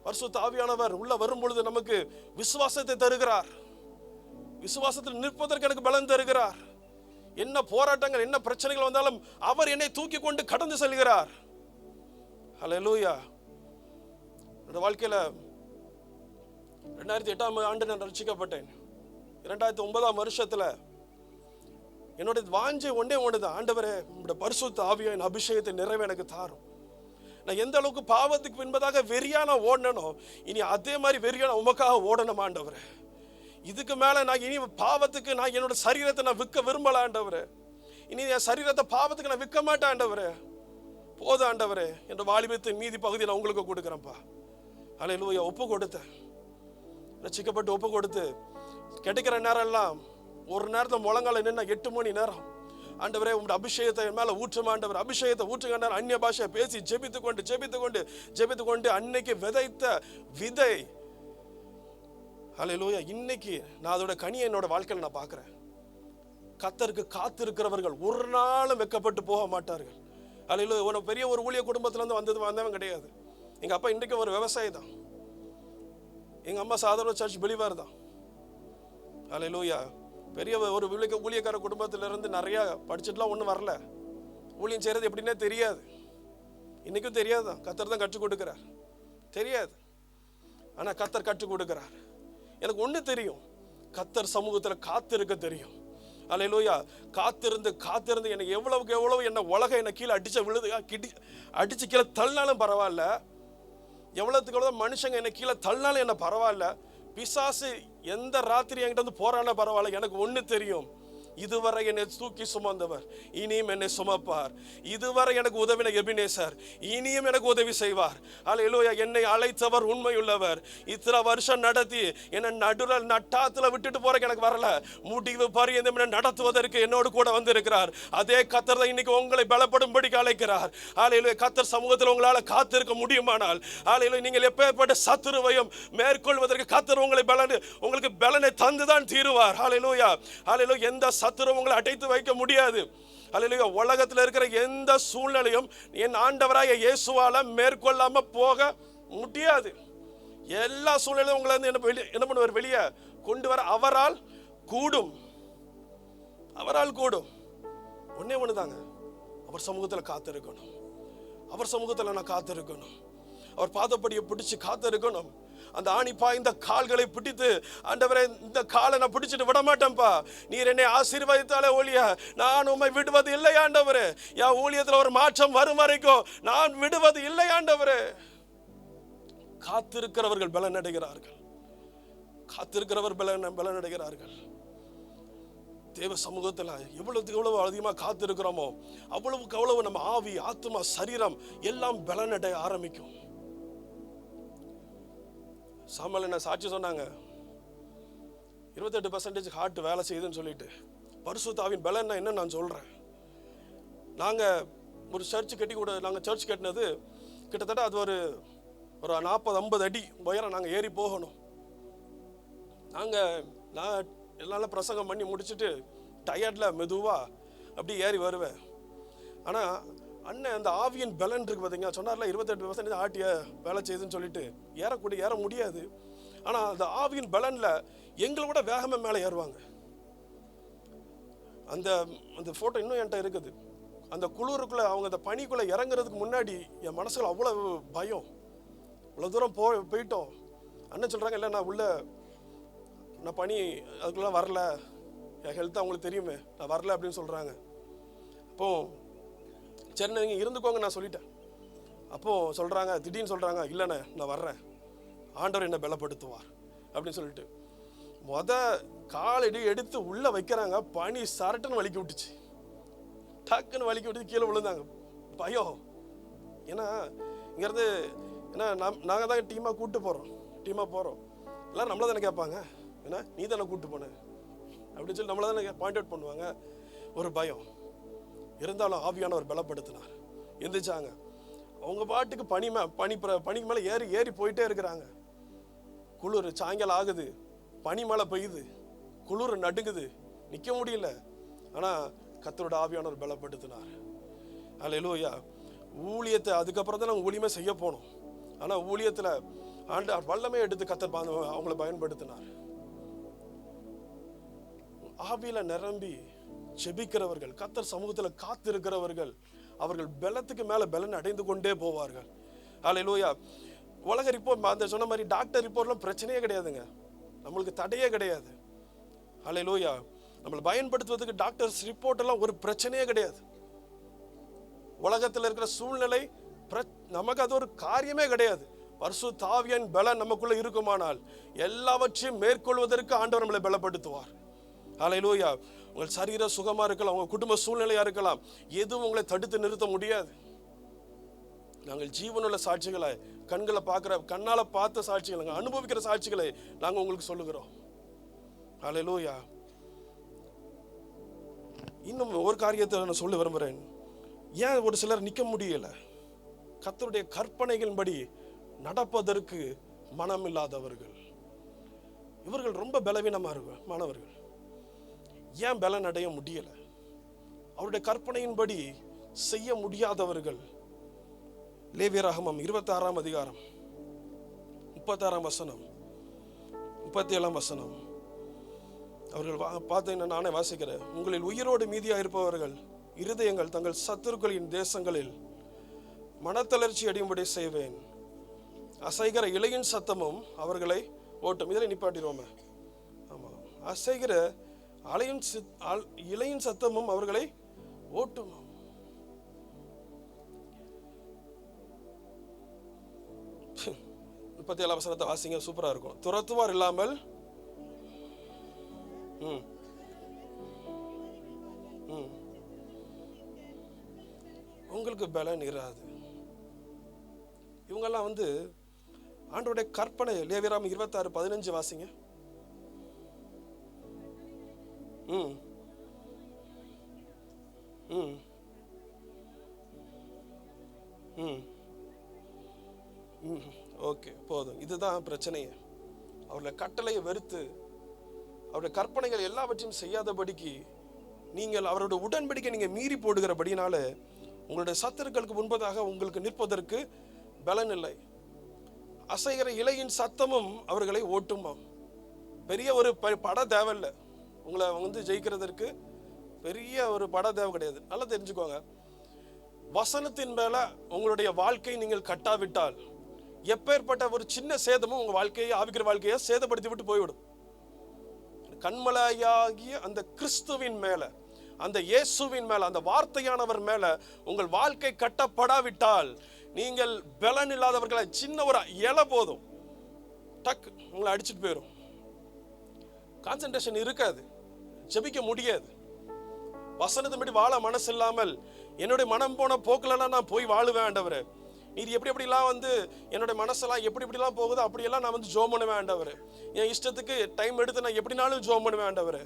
A: பரிசுத்த ஆவியானவர் உள்ள வரும் பொழுது நமக்கு விசுவாசத்தை தருகிறார். விசுவாசத்தில் நிற்பதற்கு எனக்கு பலன் தருகிறார். என்ன போராட்டங்கள், என்ன பிரச்சனைகள் வந்தாலும் அவர் என்னை தூக்கி கொண்டு கடந்து செல்கிறார். ஹல்லேலூயா. என்னோட வாழ்க்கையில 2008ஆம் ஆண்டு நான் ரட்சிக்கப்பட்டேன். 2009ஆம் வருஷத்துல என்னுடைய வாஞ்சை ஒன்றே ஒன்றுதான், ஆண்டவரே உம்முடைய பரிசுத்த ஆவியின் அபிஷேகத்தை நிறைவே எனக்கு தாரும். நான் எந்த அளவுக்கு பாவத்துக்கு பின்பதாக வெறியான ஓடனோ, இனி அதே மாதிரி வெறியான உமக்காக ஓடணும் ஆண்டவரே. இதுக்கு மேல நான் இனி பாவத்துக்கு நான் என்னோட சரீரத்தை நான் விற்க விரும்பல ஆண்டவரே. இனி என் சரீரத்தை பாவத்துக்கு நான் விற்க மாட்டேன் ஆண்டவரே. போதும் ஆண்டவரே, என்ற வாலிபத்தின் மீதி பகுதியை நான் உங்களுக்கு கொடுக்குறேன்ப்பா. ஹல்லேலூயா. ஒப்பு கொடுத்தேன், ரட்சிக்கப்பட்டு ஒப்பு கொடுத்து கிடைக்கிற நேரம் எல்லாம் ஒரு நேரத்தில் முழங்கால நின்று 8 மணி நேரம், ஆண்டவரே உங்களுடைய அபிஷேகத்தை என் மேல ஊற்றும் ஆண்டவர், அபிஷேகத்தை ஊற்றுங்க. அந்நிய பாஷை பேசி ஜெபித்து கொண்டு அன்னைக்கு விதைத்த விதை, ஹல்லேலூயா, இன்னைக்கு நான் அதோட கனியை என்னோட வாழ்க்கையில் நான் பார்க்கிறேன். கர்த்தருக்கு காத்திருக்கிறவர்கள் ஒரு நாளும் வெட்கப்பட்டு போக மாட்டார்கள். ஹல்லேலூயா. ஒரு பெரிய ஒரு ஊழிய குடும்பத்துல இருந்து வந்தவன் கிடையாது. எங்க அப்பா இன்றைக்கு ஒரு விவசாயி தான். எங்க அம்மா சாதாரண சர்ச் பிலீவர் தான். ஹல்லேலூயா. பெரிய ஒரு ஊழியக்கார குடும்பத்துல இருந்து நிறைய படிச்சுட்டுலாம் ஒன்றும் வரல. ஊழியம் செய்யறது எப்படின்னே தெரியாது, இன்னைக்கும் தெரியாது தான். கர்த்தர் தான் கற்றுக் கொடுக்கிறார், தெரியாது. ஆனா கர்த்தர் கற்றுக் கொடுக்கிறார். எனக்கு ஒண்ணு தெரியும், கர்த்தர் சமூகத்துல காத்திருக்க தெரியும். ஹல்லேலூயா. காத்திருந்து எனக்கு எவ்வளவுக்கு எவ்வளவு என்ன உலகம் என்ன கீழே அடிச்சு கீழே தள்ளினாலும் பரவாயில்ல, எவ்வளவுக்கு எவ்வளவு மனுஷங்க என்ன கீழே தள்ளினாலும் என்ன பரவாயில்ல, பிசாசு எந்த ராத்திரி என்கிட்ட வந்து போறான பரவாயில்ல, எனக்கு ஒண்ணு தெரியும், இதுவரை என்னை தூக்கி சுமந்தவர் இனியும் என்னை சுமப்பார். இதுவரை எனக்கு உதவின எபினேசர் இனியும் எனக்கு உதவி செய்வார். ஹல்லேலூயா. என்னை அழைத்தவர் உண்மையுள்ளவர். இத்தனை வருஷம் நடத்தி என்னை நட்டாத்துல விட்டுட்டு போறதுக்கு எனக்கு வரல, முடிவு பரியந்தம் என்னை நடத்துவதற்கு என்னோடு கூட வந்திருக்கிறார். அதே கர்த்தர் தான் இன்னைக்கு உங்களை பலப்படும்படி அழைக்கிறார். ஹல்லேலூயா. கர்த்தர் சமூகத்தில் உங்களால காத்திருக்க முடியுமானால், ஹல்லேலூயா, நீங்கள் எப்பேற்பட்ட சத்துருவையும் மேற்கொள்வதற்கு கர்த்தர் உங்களுக்கு பலனை தந்துதான் தீருவார். ஹல்லேலூயா. ஹல்லேலூயா. எந்த சத்துரு உங்களை அடைத்து வைக்க முடியாது. ஹல்லேலூயா. உலகத்தில் இருக்கிற எந்த சூழ்நிலையும் என் ஆண்டவராகிய இயேசுவால மேற்கொள்ளாம போக முடியாது. எல்லா சூழ்நிலையும் உங்களை என்ன பண்ணுவார்? வெளியே கொண்டு வர அவரால் கூடும். ஒன்னே ஒண்ணுதாங்க, அவர் சமூகத்தில் காத்திருக்கணும். அவர் சமூகத்தில் நான் காத்திருக்கணும். அவர் பாதப்படியை பிடிச்சு காத்திருக்கணும். அந்த ஆணி பாய்ந்த கால்களை பிடித்து, ஆண்டவரே இந்த காலை நான் பிடிச்சிட்டு விட மாட்டேன்ப்பா, நீர் என்னை ஆசீர்வதித்தாலே ஒழிய நான் உம்மை விடுவது இல்லை ஆண்டவரே. என் ஊழியத்தில் ஒரு மாற்றம் வரும் வரைக்கும் நான் விடுவது இல்லை ஆண்டவரே. காத்திருக்கிறவர்கள் பலனடைகிறார்கள். தேவ சமூகத்தில் எவ்வளவு அதிகமாக காத்திருக்கிறோமோ அவ்வளவுக்கு அவ்வளவு நம்ம ஆவி, ஆத்மா, சரீரம் எல்லாம் பலனடைய ஆரம்பிக்கும். சாமுவேல் என்ன சாட்சி சொன்னாங்க, 28% ஹார்ட் வேலை செய்யுதுன்னு சொல்லிட்டு. பரிசுத்த ஆவியின் பலன் என்ன நான் சொல்றேன். நாங்க ஒரு சர்ச் கட்டினது கிட்டத்தட்ட அது ஒரு 40-50 அடி உயரம் நாங்க ஏறி போகணும். நான் எல்லாம் பிரசங்கம் பண்ணி முடிச்சுட்டு டயர்டில் மெதுவாக அப்படி ஏறி வருவேன். ஆனால் அண்ணன் அந்த ஆவியின் பலன் இருக்கு பார்த்தீங்கன்னா, சொன்னார்ல 28% ஆட்டிய வேலை செய்யுதுன்னு சொல்லிட்டு ஏற முடியாது. ஆனால் அந்த ஆவியின் பலனில் எங்களை விட வேகமாக மேலே ஏறுவாங்க. அந்த அந்த ஃபோட்டோ இன்னும் என்கிட்ட இருக்குது. அந்த குளிருக்குள்ளே அவங்க அந்த பனிக்குள்ளே இறங்குறதுக்கு முன்னாடி என் மனசுல அவ்வளோ பயம். இவ்வளோ தூரம் போயிட்டோம். அண்ணன் சொல்கிறாங்க, இல்லை நான் பனி அதுக்குள்ளே வரல, என் ஹெல்த் அவங்களுக்கு தெரியுமே, நான் வரல அப்படின்னு சொல்கிறாங்க. அப்போது சரி நீங்கள் இருந்துக்கோங்க நான் சொல்லிட்டேன். அப்போது சொல்கிறாங்க, திடீர்னு சொல்கிறாங்க, இல்லைண்ணே நான் வர்றேன், ஆண்டவர் என்னை பலப்படுத்துவார் அப்படின்னு சொல்லிட்டு காலடி எடுத்து உள்ளே வைக்கிறாங்க. பனி சரட்டுன்னு வலிக்கி விட்டுச்சு, டக்குன்னு வலிக்கி விட்டு கீழே விழுந்தாங்க. பயம். ஏன்னா இங்கேருந்து ஏன்னா நாங்கள் தான் டீமாக போகிறோம். எல்லோரும் நம்மளை தானே கேட்பாங்க, ஏன்னா நீ தானே கூப்பிட்டு போனேன் அப்படின்னு சொல்லி நம்மளை தானே பாயிண்ட் அவுட் பண்ணுவாங்க. ஒரு பயம் இருந்தாலும் ஆவியானவர் பலப்படுத்தினார். எந்திரிச்சாங்க. அவங்க பாட்டுக்கு பனிக்கு மேலே ஏறி போயிட்டே இருக்கிறாங்க. குளிர் சாயங்காலம் ஆகுது, பனி மழை பெய்யுது, குளிர் நடுங்குது, நிற்க முடியல. ஆனால் கர்த்தரோட ஆவியானவர் பலப்படுத்தினார். அல்லேலூயா. ஊழியத்தை அதுக்கப்புறம் தான் நாங்கள் ஊழியமே செய்ய போனோம். ஆனால் ஊழியத்தில் வல்லமே எடுத்து கர்த்தர் அவங்கள பயன்படுத்தினார். ஆவியில நிரம்பி ஜெபிக்கிறவர்கள், கர்த்தர் சமூகத்தில் காத்து இருக்கிறவர்கள், அவர்கள் பலத்துக்கு மேல பலன் அடைந்து கொண்டே போவார்கள். அல்லேலூயா. உலக ரிப்போர்ட் அந்த சொன்ன மாதிரி டாக்டர் ரிப்போர்ட்லாம் பிரச்சனையே கிடையாதுங்க, நம்மளுக்கு தடையே கிடையாது. அல்லேலூயா. நம்மளை பயன்படுத்துவதற்கு டாக்டர்ஸ் ரிப்போர்ட் எல்லாம் ஒரு பிரச்சனையே கிடையாது. உலகத்தில் இருக்கிற சூழ்நிலை நமக்கு அது ஒரு காரியமே கிடையாது. பரிசுத்த ஆவியின் பலன் நமக்குள்ள இருக்குமானால் எல்லாவற்றையும் மேற்கொள்வதற்கு ஆண்டவர் நம்மளை பலப்படுத்துவார். அல்லேலூயா. உங்கள் சரீர சுகமா இருக்கலாம், உங்க குடும்ப சூழ்நிலையா இருக்கலாம், எதுவும் உங்களை தடுத்து நிறுத்த முடியாது. நாங்கள் ஜீவனுள்ள சாட்சிகளை, கண்ணால பார்த்த சாட்சிகளை, அனுபவிக்கிற சாட்சிகளை நாங்கள் உங்களுக்கு சொல்லுகிறோம். அல்லேலூயா. இன்னும் ஒரு காரியத்தை நான் சொல்ல விரும்புகிறேன். ஏன் ஒரு சிலர் நிற்க முடியல? கர்த்தருடைய கற்பனைகளின்படி நடப்பதற்கு மனம் இல்லாதவர்கள். இவர்கள் ரொம்ப பலவீனமானவர்கள். ஏன் பலன் அடைய முடியல? அவருடைய கற்பனையின்படி செய்ய முடியாதவர்கள். லேவியராகமம் 26ஆம் அதிகாரம் 36ஆம் வசனம் 37ஆம் வசனம் அவர்கள் பார்த்தீங்கன்னா, நானே வாசிக்கிறேன். உங்களில் உயிரோடு மீதியாக இருப்பவர்கள் இருதயங்கள் தங்கள் சத்துருக்களின் தேசங்களில் மனத்தளர்ச்சி அடையும்படி செய்வேன். அசைகிற இலையின் சத்தமும் அவர்களை ஓட்டும். இதில் நிப்பாட்டிடுவோமே. ஆமாம், அசைகிற இலையின் சத்தமும் அவர்களை ஓட்டும். முப்பத்தி 7 வசனத்தை வாசிங்க, சூப்பரா இருக்கும். துரத்துவார் இல்லாமல் உங்களுக்கு பலன் இராது. இவங்கெல்லாம் ஆண்டவருடைய கற்பனை. லேவியராகமம் 26:15 வாசிங்க. ஓகே, போதும். இதுதான் பிரச்சனையே. அவருடைய கட்டளையை வெறுத்து அவருடைய கற்பனைகள் எல்லாவற்றையும் செய்யாதபடிக்கு நீங்கள் அவருடைய உடன்படிக்கை நீங்க மீறி போடுகிறபடினால உங்களுடைய சத்துருக்களுக்கு முன்பதாக உங்களுக்கு நிற்பதற்கு பலன் இல்லை. அசைகிற இலையின் சத்தமும் அவர்களை ஓட்டுமா. பெரிய ஒரு பட தேவையில்லை. உங்களை ஜெயிக்கிறதற்கு பெரிய ஒரு பட தேவை கிடையாது. நல்லா தெரிஞ்சுக்கோங்க. வசனத்தின் மேல உங்களுடைய வாழ்க்கை நீங்கள் கட்டாவிட்டால் எப்பேற்பட்ட ஒரு சின்ன சேதமும் உங்க வாழ்க்கையை, ஆவிக்கிற வாழ்க்கையை சேதப்படுத்தி விட்டு போய்விடும். கண்மலையாகிய அந்த கிறிஸ்துவின் மேல, அந்த இயேசுவின் மேல, அந்த வார்த்தையானவர் மேல உங்கள் வாழ்க்கை கட்டப்படாவிட்டால் நீங்கள் பலன் இல்லாதவர்களை, சின்ன ஒரு இலை போதும் டக் உங்களை அடிச்சுட்டு போயிடும். கான்சென்ட்ரேஷன் இருக்காது, ஜெபிக்க முடியாது. வசனத்தின்படி வாழ மனசு இல்லாமல் என்னுடைய மனம் போன போக்குலாம் நான் போய் வாழுவேன் ஆண்டவரே, நீர் எப்படிலாம் என்னோட மனசெல்லாம் எப்படிலாம் போகுதோ அப்படியெல்லாம் நான் ஜோம் பண்ணுவேன் ஆண்டவரே. என் இஷ்டத்துக்கு டைம் எடுத்து நான் எப்படினாலும் ஜோம் பண்ணுவேன் ஆண்டவரே.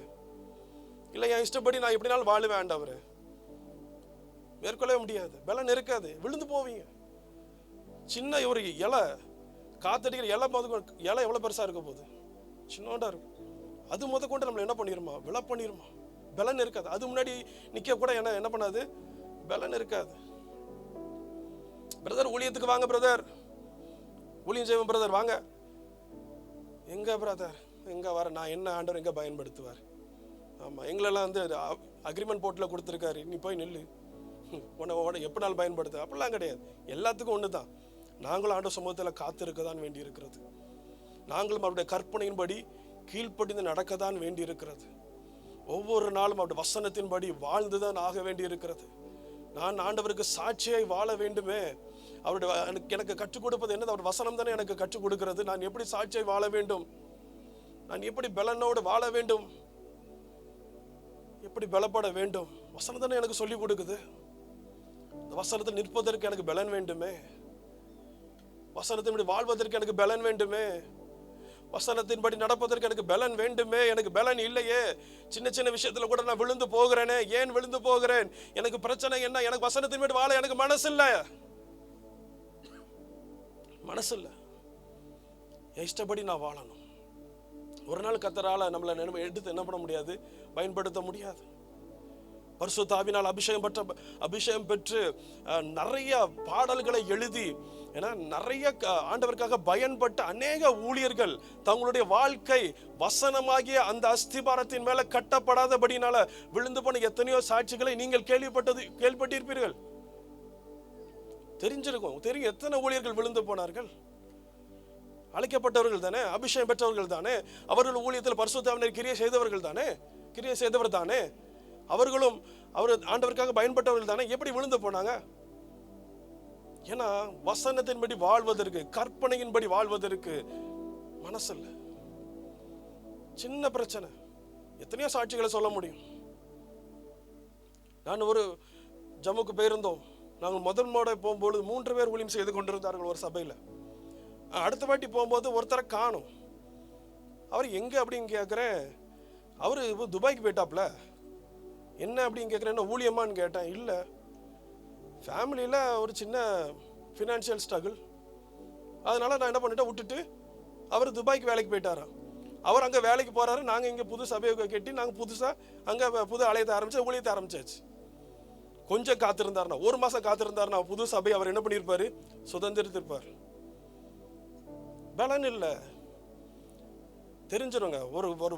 A: இல்லை, என் இஷ்டப்படி நான் எப்படினாலும் வாழுவேன் ஆண்டவரே. மேற்கொள்ளவே முடியாது, பலன் இருக்காது, விழுந்து போவீங்க. சின்ன ஒரு இலை, காத்தடிக்கிற இலை எவ்வளோ பெருசாக இருக்க போகுது? சின்னோண்டா இருக்கும். அது கொண்டு நம்மளை என்ன பண்ணிடுமா? விழ பண்ணிடுமா, பலன் இருக்காது. அது முன்னாடி நிக்க கூட என்ன பண்ணாது, பலன் இருக்காது. பிரதர் ஊழியத்துக்கு வாங்க பிரதர், ஊழியம் செய்வோம் பிரதர் வாங்க. எங்க பிரதர் எங்க வர, நான் என்ன ஆண்டவர் எங்க பயன்படுத்துவார்? ஆமா, எங்களெல்லாம் வந்து அக்ரிமெண்ட் போர்ட்டில் கொடுத்துருக்காரு, நீ போய் நில்லு, உன்னை எப்படினாலும் பயன்படுத்த, அப்படிலாம் கிடையாது. எல்லாத்துக்கும் ஒன்று தான், நாங்களும் ஆண்டவர் சமூகத்தில் காத்திருக்க தான் வேண்டி இருக்கிறது. நாங்களும் அவருடைய கற்பனையின்படி கீழ்ப்படிந்து நடக்க தான் வேண்டி இருக்கிறது. ஒவ்வொரு நாளும் அவருடைய வசனத்தின்படி வாழ்ந்துதான் ஆக வேண்டி இருக்கிறது. நான் ஆண்டவருக்கு சாட்சியாய் வாழ வேண்டுமே. அவருடைய எனக்கு கற்றுக் கொடுப்பது என்னது? அவர் வசனம் தானே எனக்கு கற்றுக் கொடுக்கிறது. நான் எப்படி சாட்சியாய் வாழ வேண்டும், நான் எப்படி பலனோடு வாழ வேண்டும், எப்படி பலப்பட வேண்டும், வசனம் தானே எனக்கு சொல்லி கொடுக்குது. இந்த வசனத்தில் நிற்பதற்கு எனக்கு பலன் வேண்டுமே, வசனத்தின்படி வாழ்வதற்கு எனக்கு பலன் வேண்டுமே, வசனத்தின்படி நடப்பதற்கு எனக்கு பலன் வேண்டுமே. எனக்கு பலன் இல்லையே, சின்ன சின்ன விஷயத்துல கூட நான் விழுந்து போகிறேனே. ஏன் விழுந்து போகிறேன்? எனக்கு பிரச்சனை என்ன? எனக்கு வசனத்தின்படி வாழ எனக்கு மனசு இல்லை, மனசு இல்லை. இஷ்டப்படி நான் வாழணும். ஒரு நாள் கர்த்தரால நம்மளை எடுத்து என்ன பண்ண முடியாது, பயன்படுத்த முடியாது. பரிசுத்த ஆவியினால் அபிஷேகம் பெற்று நிறைய பாடல்களை எழுதி, ஏன்னா நிறைய ஆண்டவருக்காக பயன்பட்ட அநேக ஊழியர்கள் தங்களுடைய வாழ்க்கை வசனமாகிய அந்த அஸ்திபாரத்தின் மேல கட்டப்படாதபடினால விழுந்து போன எத்தனையோ சாட்சிகளை நீங்கள் கேள்விப்பட்டிருப்பீர்கள், தெரிஞ்சிருக்கும், தெரியும். எத்தனை ஊழியர்கள் விழுந்து போனார்கள்? அழைக்கப்பட்டவர்கள் தானே, அபிஷேகம் பெற்றவர்கள் தானே, அவர்கள் ஊழியத்தில் பரிசுத்த ஆவியினால் கிரியை செய்தவர் தானே, அவர்களும் அவர் ஆண்டவருக்காக பயன்பட்டவர்கள் தானே. எப்படி விழுந்து போனாங்க? ஏன்னா வசனத்தின்படி வாழ்வதற்கு, கற்பனையின்படி வாழ்வதற்கு மனசு இல்லை. சின்ன பிரச்சனை, எத்தனையோ சாட்சிகளை சொல்ல முடியும். நான் ஒரு ஜம்முக்கு போயிருந்தோம். நாங்கள் முதல் முறை போகும்போது 3 பேர் ஊழியம் செய்து கொண்டிருந்தார்கள் ஒரு சபையில். அடுத்த வாட்டி போகும்போது ஒருத்தரை காணும். அவர் எங்க அப்படின்னு கேட்குறேன். அவரு துபாய்க்கு போயிட்டாப்ல. என்ன அப்படின்னு கேட்குறேன், என்ன ஊழியமான்னு கேட்டேன். இல்லை, ஃபேமிலியில் ஒரு சின்ன ஃபினான்ஷியல் ஸ்ட்ரகிள், அதனால நான் என்ன பண்ணிட்டேன், விட்டுட்டு அவர் துபாய்க்கு வேலைக்கு போயிட்டாராம். அவர் அங்கே வேலைக்கு போகிறாரு, நாங்கள் இங்கே புது சபையை கட்டி நாங்கள் புதுசாக அங்கே புது ஆலயத்தை ஆரம்பிச்சு ஊழியத்தை ஆரம்பிச்சாச்சு. கொஞ்சம் காத்திருந்தாருனா, 1 மாதம் காத்திருந்தாருனா புது சபை அவர் என்ன பண்ணியிருப்பாரு, சுதந்திரத்திருப்பார். பலன் இல்லை. தெரிஞ்சிருங்க, ஒரு ஒரு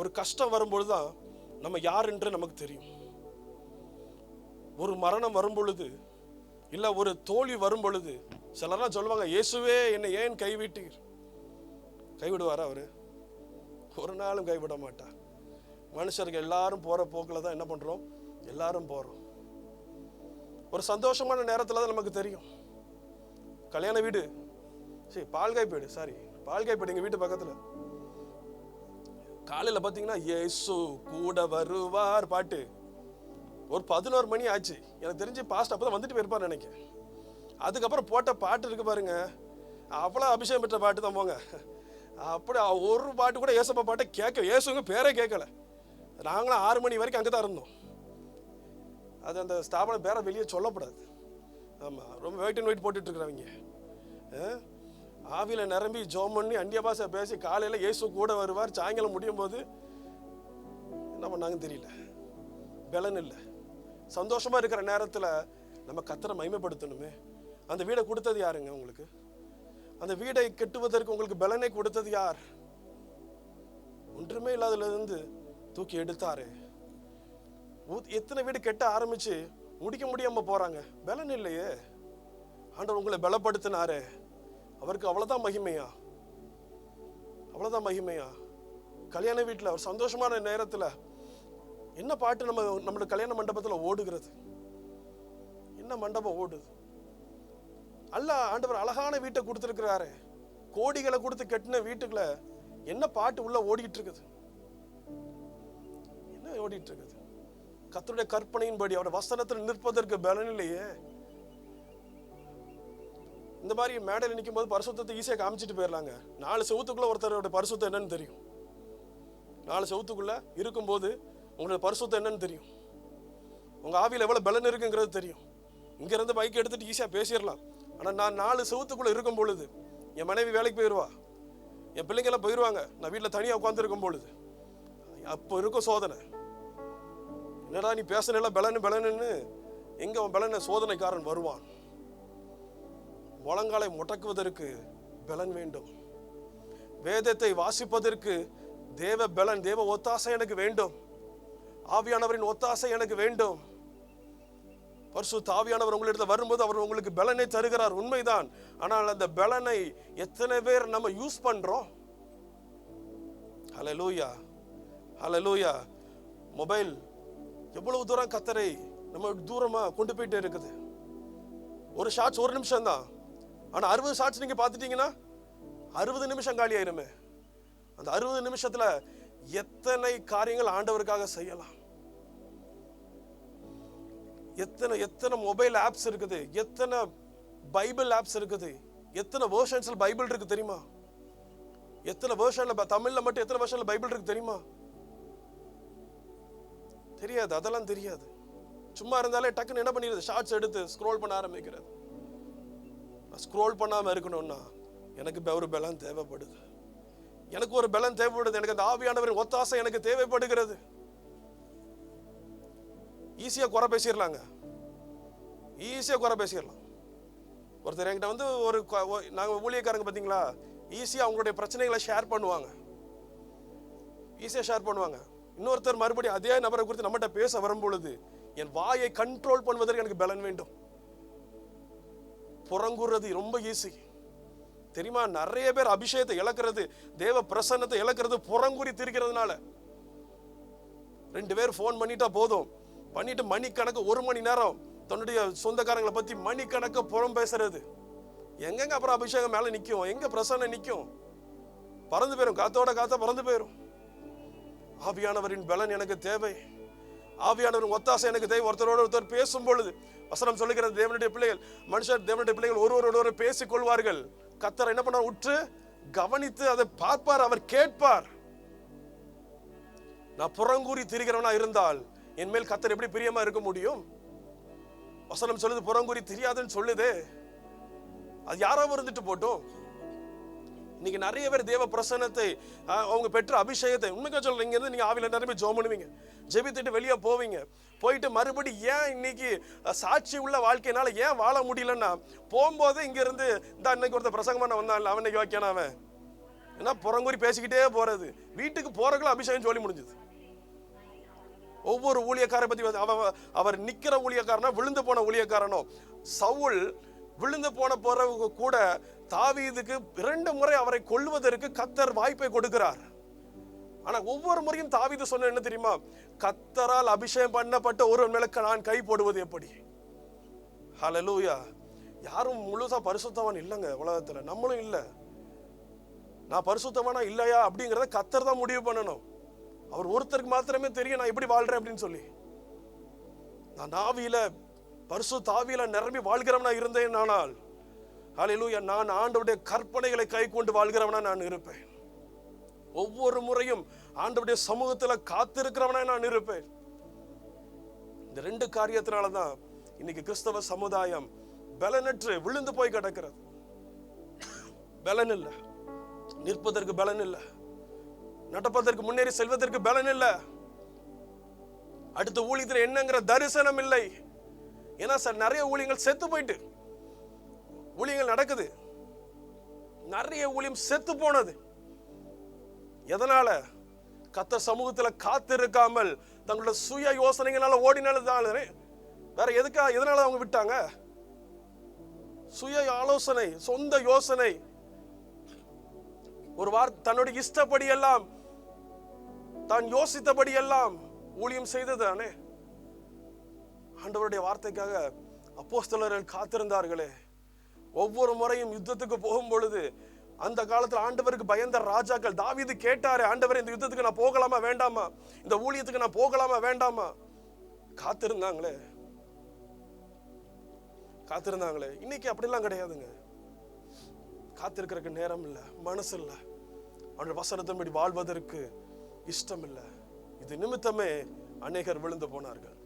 A: ஒரு கஷ்டம் வரும்பொழுது தான் நம்ம யார் என்று நமக்கு தெரியும். ஒரு மரணம் வரும் பொழுது, இல்லை ஒரு தோல்வி வரும் பொழுது, சிலர்லாம் சொல்லுவாங்க, இயேசுவே என்னை ஏன் கைவிட்டீர்? கைவிடுவாரா அவரு? ஒரு நாளும் கைவிட மாட்டார். மனுஷர்கள் எல்லாரும் போற போக்கில் தான் என்ன பண்றோம், எல்லாரும் போறோம். ஒரு சந்தோஷமான நேரத்தில் தான் நமக்கு தெரியும். கல்யாண வீடு, சரி பால்காய்பேடு எங்க வீட்டு பக்கத்துல. காலையில பாத்தீங்கன்னா இயேசு கூட வருவார் பாட்டு. ஒரு 11 மணி ஆச்சு. எனக்கு தெரிஞ்சு பாஸ்ட் அப்பதான் வந்துட்டு போயிருப்பார் நினைக்கிறேன். அதுக்கப்புறம் போட்ட பாட்டு இருக்கு பாருங்க, அவ்வளவு அபிஷேகம் பெற்ற பாட்டு தான் போங்க. அப்படி ஒரு பாட்டு கூட ஏசப்பா பாட்டை கேட்க, இயேசுங்க பேரே கேட்கல. நாங்களும் 6 மணி வரைக்கும் அங்கதான் இருந்தோம். அது அந்த ஸ்தாபனம் பேரை வெளியே சொல்லப்படாது. ஆமா, ரொம்ப வெயிட் அண்ட் வெயிட் போட்டுட்டு இருக்கிறவங்க ஆவியில நிரம்பி ஜோம் பண்ணி அந்நிய பாஷை பேசி காலையில இயேசு கூட வருவார், சாயங்காலம் முடியும் போது என்ன பண்ணாங்கன்னு தெரியல, பலன் இல்லை. சந்தோஷமா இருக்கிற நேரத்துல நம்ம கர்த்தரை மகிமைப்படுத்தணுமே. அந்த வீடை கொடுத்தது யாருங்க உங்களுக்கு? அந்த வீடை கட்டுவதற்கு உங்களுக்கு பலனை கொடுத்தது யார்? ஒன்றுமே இல்லாததுல இருந்து தூக்கி எடுத்தாரு. எத்தனை வீடு கெட்ட ஆரம்பிச்சு முடிக்க முடியாம போறாங்க, பலன் இல்லையே. ஆண்டவர் உங்களை பலப்படுத்தினாரு, அவருக்கு அவ்வளவுதான் மகிமையா, அவ்வளவுதான் மகிமையா. கல்யாண வீட்டுல ஒரு சந்தோஷமான நேரத்துல என்ன பாட்டு நம்மளோட கல்யாண மண்டபத்துல ஓடுகிறது? என்ன மண்டபம் ஓடுது? அல்ல, ஆண்டவர் அழகான வீட்டை கொடுத்திருக்கிறாரு. கோடிகளை கொடுத்து கட்டின வீட்டுக்குள்ள என்ன பாட்டு உள்ள ஓடிட்டு இருக்குது? என்ன ஓடிட்டு இருக்குது? கர்த்தருடைய கற்பனையின்படி அவர் வசனத்தில் நிற்பதற்கு பலன் இல்லையே. இந்த மாதிரி மேடையில் நிற்கும் போது பரிசுத்தத்தை ஈஸியாக காமிச்சிட்டு போயிடலாங்க. 4 செவத்துக்குள்ள ஒருத்தரோட பரிசுத்தம் என்னன்னு தெரியும். 4 செவத்துக்குள்ள இருக்கும்போது உங்களோட பரிசுத்தம் என்னன்னு தெரியும். உங்க ஆவியில் எவ்வளவு பலன் இருக்குங்கிறது தெரியும். இங்க இருந்து பைக் எடுத்துட்டு ஈஸியா பேசிடலாம். ஆனா நான் 4 செவத்துக்குள்ள இருக்கும் பொழுது, என் மனைவி வேலைக்கு போயிடுவா, என் பிள்ளைங்க எல்லாம் போயிடுவாங்க, நான் வீட்டில் தனியாக உட்கார்ந்து இருக்கும் பொழுது அப்போ இருக்கும் சோதனை. என்னடா நீ பேசல பலன்னு எங்க அவன் பலன சோதனைக்காரன் வருவான். முழங்காலை முடக்குவதற்கு பலன் வேண்டும். வேதத்தை வாசிப்பதற்கு தேவ பலன், தேவ ஒத்தாசை எனக்கு வேண்டும். ஆவியானவரின் ஒத்தாசை எனக்கு வேண்டும். பரிசுத்த ஆவியானவர் உங்களிடத்தில் வரும்போது அவர் உங்களுக்கு பலனை தருகிறார், உண்மைதான். ஆனால் அந்த பலனை எத்தனை பேர் நம்ம யூஸ் பண்றோம்? ஹல்லேலூயா, ஹல்லேலூயா. மொபைல் எவ்வளவு தூரம் கர்த்தரை நம்ம தூரமா கொண்டு போயிட்டே இருக்குது. ஒரு ஷார்ட்ஸ் 1 நிமிஷம் தான். ஆனா 60 ஷார்ட்ஸ் நீங்க பார்த்துட்டீங்கன்னா 60 நிமிஷம் காலி ஆயிருமே. அந்த 60 நிமிஷத்துல எத்தனை காரியங்கள் ஆண்டவருக்காக செய்யலாம். எத்தனை மொபைல் ஆப்ஸ் இருக்குது, எத்தனை பைபிள் ஆப்ஸ் இருக்குது, எத்தனை வெர்ஷன்ஸ்ல பைபிள் இருக்கு தெரியுமா? எத்தனை வெர்ஷன்ல, தமிழ்ல மட்டும் எத்தனை வெர்ஷன்ல பைபிள் இருக்கு தெரியுமா? தெரியாது. அதெல்லாம் தெரியாது. சும்மா இருந்தாலே டக்குன்னு என்ன பண்ணிடுது, ஷார்ட்ஸ் எடுத்து ஸ்க்ரோல் பண்ண ஆரம்பிக்கிறது. ஸ்க்ரோல் பண்ணாம இருக்கணும்னா எனக்கு ஒரு பலன் தேவைப்படுது. எனக்கு ஒரு பலன் தேவைப்படுது. எனக்கு அந்த ஆவியானவரின் ஒத்தாசை எனக்கு தேவைப்படுகிறது. ஈஸியா குறை பேசிடலாங்க, ஈஸியா குறை பேசிடலாம். ஒருத்தர் என்கிட்ட வந்து நாங்க ஊழியக்காரங்க பார்த்தீங்களா, ஈஸியா அவங்களுடைய பிரச்சனைகளை ஷேர் பண்ணுவாங்க, ஈஸியா ஷேர் பண்ணுவாங்க. இன்னொருத்தர் மறுபடியும் அதே நபரை குறித்து நம்மகிட்ட பேச வரும்பொழுது என் வாயை கண்ட்ரோல் பண்ணுவதற்கு எனக்கு பலன் வேண்டும். புறங்குறது ரொம்ப ஈஸி தெரியுமா? நிறைய பேர் அபிஷேகத்தை இழக்கிறது, தேவ பிரசன்னத்தை இழக்கிறது புறங்குறி திரிக்கிறதுனால. 2 பேர் போன் பண்ணிட்டா போதும், பண்ணிட்டு மணிக்கணக்கு 1 மணி நேரம் தன்னுடைய சொந்தக்காரங்களை பத்தி மணிக்கணக்கு புறம் பேசுறது. எங்கெங்க அப்புறம் அபிஷேகம் மேல நிக்கும், எங்க பிரசன்னம் நிக்கும்? பறந்து போயிரும், காத்தா பறந்து போயிரும். ஆவியானவரின் பலன் எனக்கு தேவை, ஆவியானவரின் ஒத்தாசை எனக்கு தேவை. ஒருத்தரோடு ஒருத்தர் பேசும் பொழுது வசனம் சொல்லுகிறது, தேவனுடைய பிள்ளைகள், மனுஷர் தேவனுடைய பிள்ளைகள் ஒருவரோடு பேசிக் கொள்வார்கள். கர்த்தர் என்ன பண்ண, உற்று கவனித்து அதை பார்ப்பார், அவர் கேட்பார். நான் புறங்கூறி திரிகிறவனா இருந்தால் என் மேல் கர்த்தர் எப்படி பிரியமா இருக்க முடியும்? வசனம் சொல்லுது புறங்கூறி தெரியாதுன்னு சொல்லுது. அது யாராவது இருந்துட்டு போட்டோம். இன்னைக்கு நிறைய பேர் தேவ பிரசன்னத்தை, அவங்க பெற்ற அபிஷேகத்தை, உண்மைக்கா சொல்றீங்க, நீங்க ஆவியில நிரம்பி ஜெபம் பண்ணுவீங்க, ஜெபித்துட்டு வெளியே போவீங்க. போயிட்டு மறுபடி ஏன் இன்னைக்கு சாட்சி உள்ள வாழ்க்கையினால ஏன் வாழ முடியலன்னா, போகும்போது இங்க இருந்து இந்த அன்னைக்கு ஒருத்தர் பிரசங்கம் பண்ண வந்தான், அவன் இன்னைக்கு வாக்கியான அவன் ஏன்னா புறங்கூறி பேசிக்கிட்டே போறது. வீட்டுக்கு போறதுக்குள்ள அபிஷேகம் சொல்லி முடிஞ்சது. ஒவ்வொரு ஊழியக்காரை பத்தி அவர் நிக்கிற ஊழியக்காரனோ விழுந்து போன ஊழியக்காரனோ, சவுல் விழுந்து போன போறவங்க கூட தாவீதுக்கு 2 முறை அவரை கொல்வதற்கு கர்த்தர் வாய்ப்பை கொடுக்கிறார். ஆனா ஒவ்வொரு முறையும் தாவீது சொன்ன என்ன தெரியுமா? கர்த்தரால் அபிஷேகம் பண்ணப்பட்ட ஒருவன் மேல நான் கை போடுவது எப்படி? ஹல்லேலூயா. யாரும் முழுசா பரிசுத்தவான் இல்லைங்க உலகத்துல, நம்மளும் இல்ல. நான் பரிசுத்தவானா இல்லையா அப்படிங்கறத கர்த்தர் தான் முடிவு பண்ணணும். அவர் ஒருத்தருக்கு மாத்திரமே தெரியும் நான் எப்படி வாழ்றேன் அப்படின்னு சொல்லி. நான் ஆவியில பரிசுத்த ஆவியில நிரம்பி வாழ்கிறவனா இருந்தேன். ஆனால் ஹல்லேலூயா, நான் ஆண்டவருடைய கற்பனைகளை கை கொண்டு வாழ்கிறவனா நான் இருப்பேன். ஒவ்வொரு முறையும் ஆண்டவருடைய சமூகத்துல காத்திருக்கிறவனா நான் இருப்பேன். இந்த 2 காரியத்தினாலதான் இன்னைக்கு கிறிஸ்தவ சமுதாயம் பலனற்று விழுந்து போய் கிடக்கிறது. பலன் இல்ல, நிற்பதற்கு பலன் இல்ல, நடப்பதற்கு முன்னேறி செல்வதற்கு பலன் இல்ல, அடுத்த ஊழியத்தில் என்னங்கிற தரிசனம் இல்லை. ஏன்னா சார் நிறைய ஊழியங்கள் செத்து போயிட்டு, ஊழியங்கள் நடக்குது, நிறைய ஊழியம் செத்து போனது. எதனால? கர்த்தர் சமூகத்துல காத்திருக்காமல் தங்களோட சுய யோசனைகளால ஓடினால. வேற எதனால அவங்க விட்டாங்க? சுய ஆலோசனை, சொந்த யோசனை, ஒரு தன்னுடைய இஷ்டப்படி எல்லாம், தான் யோசித்தபடி எல்லாம் ஊழியம் செய்ததானே. ஆண்டவருடைய வார்த்தைக்காக அப்போஸ்தலர்கள் காத்திருந்தார்களே. ஒவ்வொரு முறையும் யுத்தத்துக்கு போகும் பொழுது அந்த காலத்துல ஆண்டவருக்கு பயந்த ராஜாக்கள், தாவீது கேட்டாரு, ஆண்டவர் இந்த யுத்தத்துக்கு நான் போகலாமா வேண்டாமா, இந்த ஊழியத்துக்கு நான் போகலாமா வேண்டாமா? காத்திருந்தாங்களே, காத்திருந்தாங்களே. இன்னைக்கு அப்படிலாம் கிடையாதுங்க. காத்திருக்கிறதுக்கு நேரம் இல்லை, மனசு இல்லை, அவருடைய வசனத்தின்படி வாழ்வதற்கு இஷ்டம் இல்லை. இது நிமித்தமே அநேகர் விழுந்து போனார்கள்.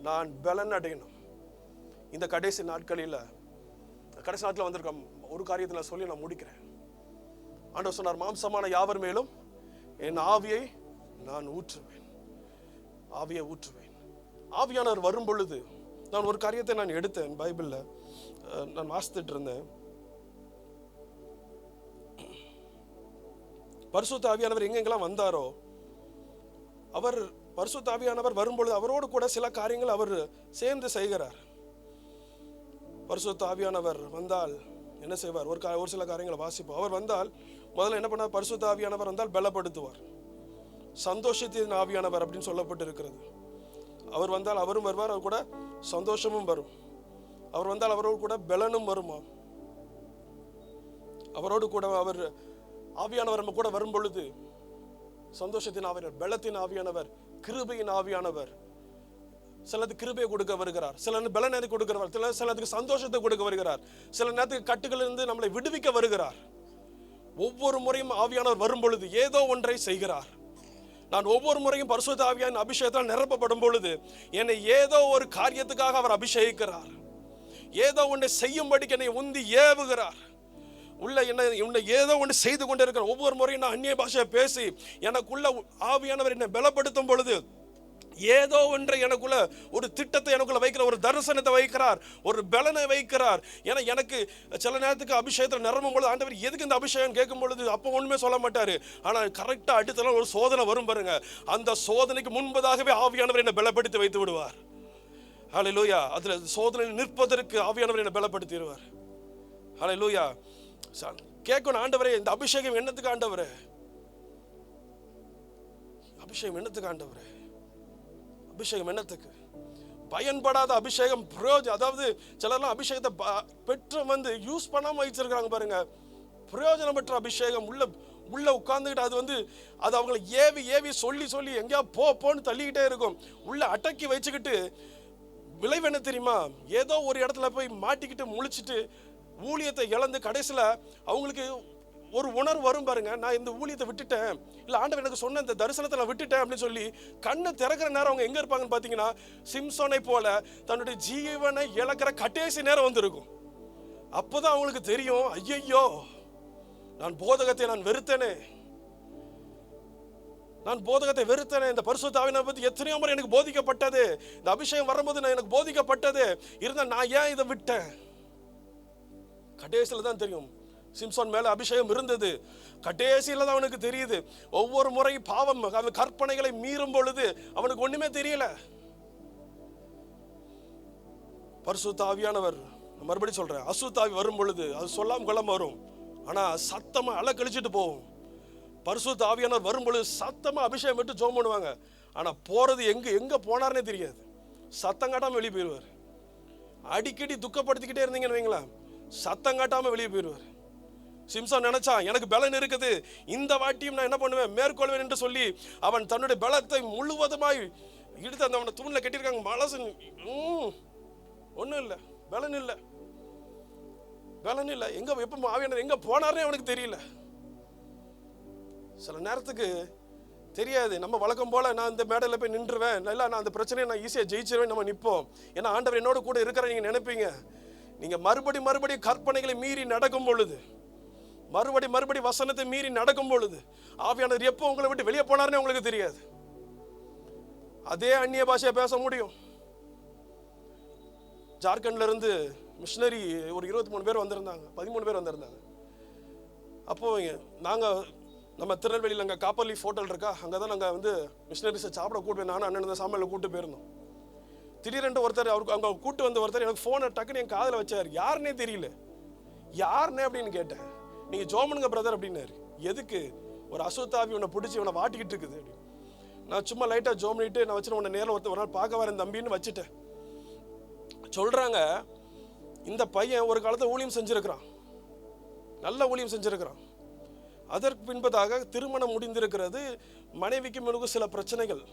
A: நான் பலன் அடையணும். இந்த கடைசி நாட்களில் வந்திருக்க ஒரு காரியத்தை நான் சொல்லி நான் முடிக்கிறேன். ஆண்டவர் சொன்னார், மாம்சமான யாவர் மேலும் என் ஆவியை நான் ஊற்றுவேன், ஆவியை ஊற்றுவேன். ஆவியானவர் வரும் பொழுது நான் ஒரு காரியத்தை நான் எடுத்தேன். பைபிள்ல நான் வாசித்துட்டு இருந்தேன். பரிசுத்த ஆவியானவர் எங்கெங்கெல்லாம் வந்தாரோ, அவர் பரிசுத்த ஆவியானவர் வரும்பொழுது அவரோடு கூட சில காரியங்கள் அவர் சேர்ந்து செய்கிறார். பரிசுத்த ஆவியானவர் வந்தால் என்ன செய்வார்? ஒரு சில காரியங்களை வாசிப்போம். அவர் வந்தால் முதல்ல என்ன பண்ணார்? பரிசுத்த ஆவியானவர் வந்தால் பலப்படுத்துவார். சந்தோஷத்தின் ஆவியானவர் அப்படின்னு சொல்லப்பட்டு இருக்கிறது. அவர் வந்தால் அவரும் வருவார், அவர் கூட சந்தோஷமும் வரும். அவர் வந்தால் அவரோடு கூட பலனும் வருமா. அவரோடு கூட அவர் ஆவியானவர் நம்ம கூட வரும் பொழுது சந்தோஷத்தின் ஆவியானவர், பலத்தின் ஆவியானவர், கிருபையின் ஆவியானவர். சிலது கிருபையை கொடுக்க வருகிறார், சில பலனை கொடுக்கிறவர், சிலதுக்கு சந்தோஷத்தை கொடுக்க வருகிறார், சில நேரத்துக்கு கட்டுகளிலிருந்து நம்மளை விடுவிக்க வருகிறார். ஒவ்வொரு முறையும் ஆவியானவர் வரும் பொழுது ஏதோ ஒன்றை செய்கிறார். நான் ஒவ்வொரு முறையும் பரிசுத்த ஆவியானவரின் அபிஷேகத்தால் நிரப்பப்படும் பொழுது என்னை ஏதோ ஒரு காரியத்துக்காக அவர் அபிஷேகிக்கிறார். ஏதோ ஒன்றை செய்யும்படிக்கு என்னை உந்தி ஏவுகிறார். உள்ள என்னை ஏதோ ஒன்று செய்து கொண்டே இருக்கிற ஒவ்வொரு முறையும் நான் அந்நிய பாஷையை பேசி எனக்குள்ள ஆவியானவர் என்னை பலப்படுத்தும் பொழுது ஏதோ ஒன்றை எனக்குள்ள ஒரு திட்டத்தை எனக்குள்ள வைக்கிறார், ஒரு தரிசனத்தை வைக்கிறார், ஒரு பலனை வைக்கிறார். ஏன்னா எனக்கு சில நேரத்துக்கு அபிஷேகத்தில் நிரம்பும் பொழுது ஆண்டவர் எதுக்கு இந்த அபிஷேகம் கேட்கும் பொழுது அப்போ ஒன்றுமே சொல்ல மாட்டாரு. ஆனால் கரெக்டாக அடுத்த நாள் ஒரு சோதனை வரும் பாருங்க, அந்த சோதனைக்கு முன்பதாகவே ஆவியானவர் என்னை பலப்படுத்தி வைத்து விடுவார். ஹல்லேலூயா. அதுல சோதனையில் நிற்பதற்கு ஆவியானவர் என்னை பலப்படுத்திடுவார். ஹல்லேலூயா. கேட்கணும், ஆண்டவரே இந்த அபிஷேகம் என்னத்துக்கு ஆண்டவரே? அபிஷேகம் என்னத்துக்கு ஆண்டவரே? அபிஷேகம் என்னத்துக்கு? பயன்படாத அபிஷேகம் பிரயோஜனம். அதாவது சிலர்லாம் அபிஷேகத்தை பெற்று வந்து யூஸ் பண்ணாம வச்சிருக்காங்க பாருங்க. பிரயோஜனம் பெற்ற அபிஷேகம் உள்ள உட்கார்ந்துக்கிட்டு அது அவங்களை ஏவி சொல்லி எங்கேயா போன்னு தள்ளிக்கிட்டே இருக்கும். உள்ள அடக்கி வச்சுக்கிட்டு விளைவு என்ன தெரியுமா? ஏதோ ஒரு இடத்துல போய் மாட்டிக்கிட்டு முழிச்சிட்டு ஊழியத்தை இழந்து கடைசியில் அவங்களுக்கு ஒரு உணர்வு வரும் பாருங்க, நான் இந்த ஊழியத்தை விட்டுட்டேன், இல்லை ஆண்டவர் எனக்கு சொன்ன இந்த தரிசனத்தை விட்டுட்டேன் அப்படின்னு சொல்லி கண்ணை திறக்கிற நேரம் அவங்க எங்க இருப்பாங்கன்னு பார்த்தீங்கன்னா, சிம்சோனை போல தன்னுடைய ஜீவனை இழக்கிற கடைசி நேரம் வந்திருக்கும். அப்போதான் அவங்களுக்கு தெரியும், ஐயையோ நான் போதகத்தை வெறுத்தேனே, நான் போதகத்தை வெறுத்தேனே. இந்த பரிசுத்த ஆவியானவரை பற்றி எத்தனையோ முறை எனக்கு போதிக்கப்பட்டது, இந்த அபிஷேகம் வரும்போது எனக்கு போதிக்கப்பட்டது, இருந்தால் நான் ஏன் இதை விட்டேன்? கடைசியில் தான் தெரியும் சிம்சோன் மேல அபிஷேகம் இருந்தது. கடைசியில் தான் அவனுக்கு தெரியுது. ஒவ்வொரு முறை பாவம் கற்பனைகளை மீறும் பொழுது அவனுக்கு ஒண்ணுமே தெரியல. பரிசுத்த ஆவியானவர், மறுபடியும் சொல்றேன், அசுத்த ஆவி வரும் பொழுது அது சொல்லாம கொள்ளாம வரும், ஆனா சத்தமா அலக்கழிச்சிட்டு போகும். பரிசுத்த ஆவியானவர் வரும் பொழுது சத்தமா அபிஷேகம் விட்டு ஜெபம் பண்ணுவாங்க. ஆனா போறது எங்க போனார்னே தெரியாது. சத்தம் காட்டாம வெளியே போயிடுவார். அடிக்கடி துக்கப்படுத்திக்கிட்டே இருந்தீங்கன்னு வைங்களா, சத்தம் காட்டாம வெளியே போயிடுவார். சிம்சோன் நினைச்சான், எனக்கு பலன் இருக்குது, இந்த வாட்டியும் நான் என்ன பண்ணுவேன், மேற்கொள்வேன் என்று சொல்லி அவன் தன்னுடைய பலத்தை முழுவதுமாய் இழுத்து அந்த அவனை தூண்ல கட்டியிருக்காங்க. மனசு ஒன்றும் இல்லை, பலன் இல்லை, பலன் இல்லை. எப்ப ஆவியானவர் எங்க போனார்னே அவனுக்கு தெரியல. சில நேரத்துக்கு தெரியாது. நம்ம வழக்கம் போல நான் இந்த மேடையில் போய் நின்றுவேன், இல்லை நான் அந்த பிரச்சனையை நான் ஈஸியாக ஜெயிச்சிருவேன், நம்ம நிற்போம். ஏன்னா ஆண்டவர் என்னோட கூட இருக்கிற நீங்க நினைப்பீங்க. நீங்க மறுபடி கற்பனைகளை மீறி நடக்கும் பொழுது, மறுபடி வசனத்தை மீறி நடக்கும் பொழுது ஆவியானவர் எப்போ உங்களை விட்டு வெளியே போனார்னே உங்களுக்கு தெரியாது. அதே அந்நிய பாஷையை பேச முடியும். ஜார்க்கண்ட்ல இருந்து மிஷினரி ஒரு 23 பேர் வந்திருந்தாங்க, 13 பேர் வந்திருந்தாங்க. அப்போ நம்ம திருநெல்வேலியில் அங்கே காப்பர் லீஃப் ஹோட்டல் இருக்கா, அங்கே தான் நாங்கள் மிஷினரிஸை சாப்பிட கூட்டு, நானும் அண்ணன் சாமியில் கூட்டு போயிருந்தோம். திடீரென்று ஒருத்தர் அவருக்கு அங்கே கூட்டு வந்த ஒருத்தர் எனக்கு ஃபோனை டக்குன்னு என் காதில் வச்சார். யாருன்னே தெரியல. யாருன்னே அப்படின்னு கேட்டேன். நீங்கள் ஜோமனுங்க பிரதர் அப்படின்னாரு. எதுக்கு? ஒரு அசுத்தாவி உன்னை பிடிச்சி இவனை வாட்டிக்கிட்டு இருக்குது அப்படின்னு. நான் சும்மா லைட்டாக ஜோம் பண்ணிட்டு நான் வச்சுட்டு உன்னை நேரில் ஒரு நாள் பார்க்க வரேன் தம்பின்னு வச்சுட்டேன். சொல்கிறாங்க, இந்த பையன் ஒரு காலத்தில் ஊழியம் செஞ்சுருக்கிறான், நல்ல ஊழியம் செஞ்சுருக்கிறான். அதற்கு பின்பதாக திருமணம் முடிந்திருக்கிறது. மனைவிக்கு முழுக்க சில பிரச்சனைகள்.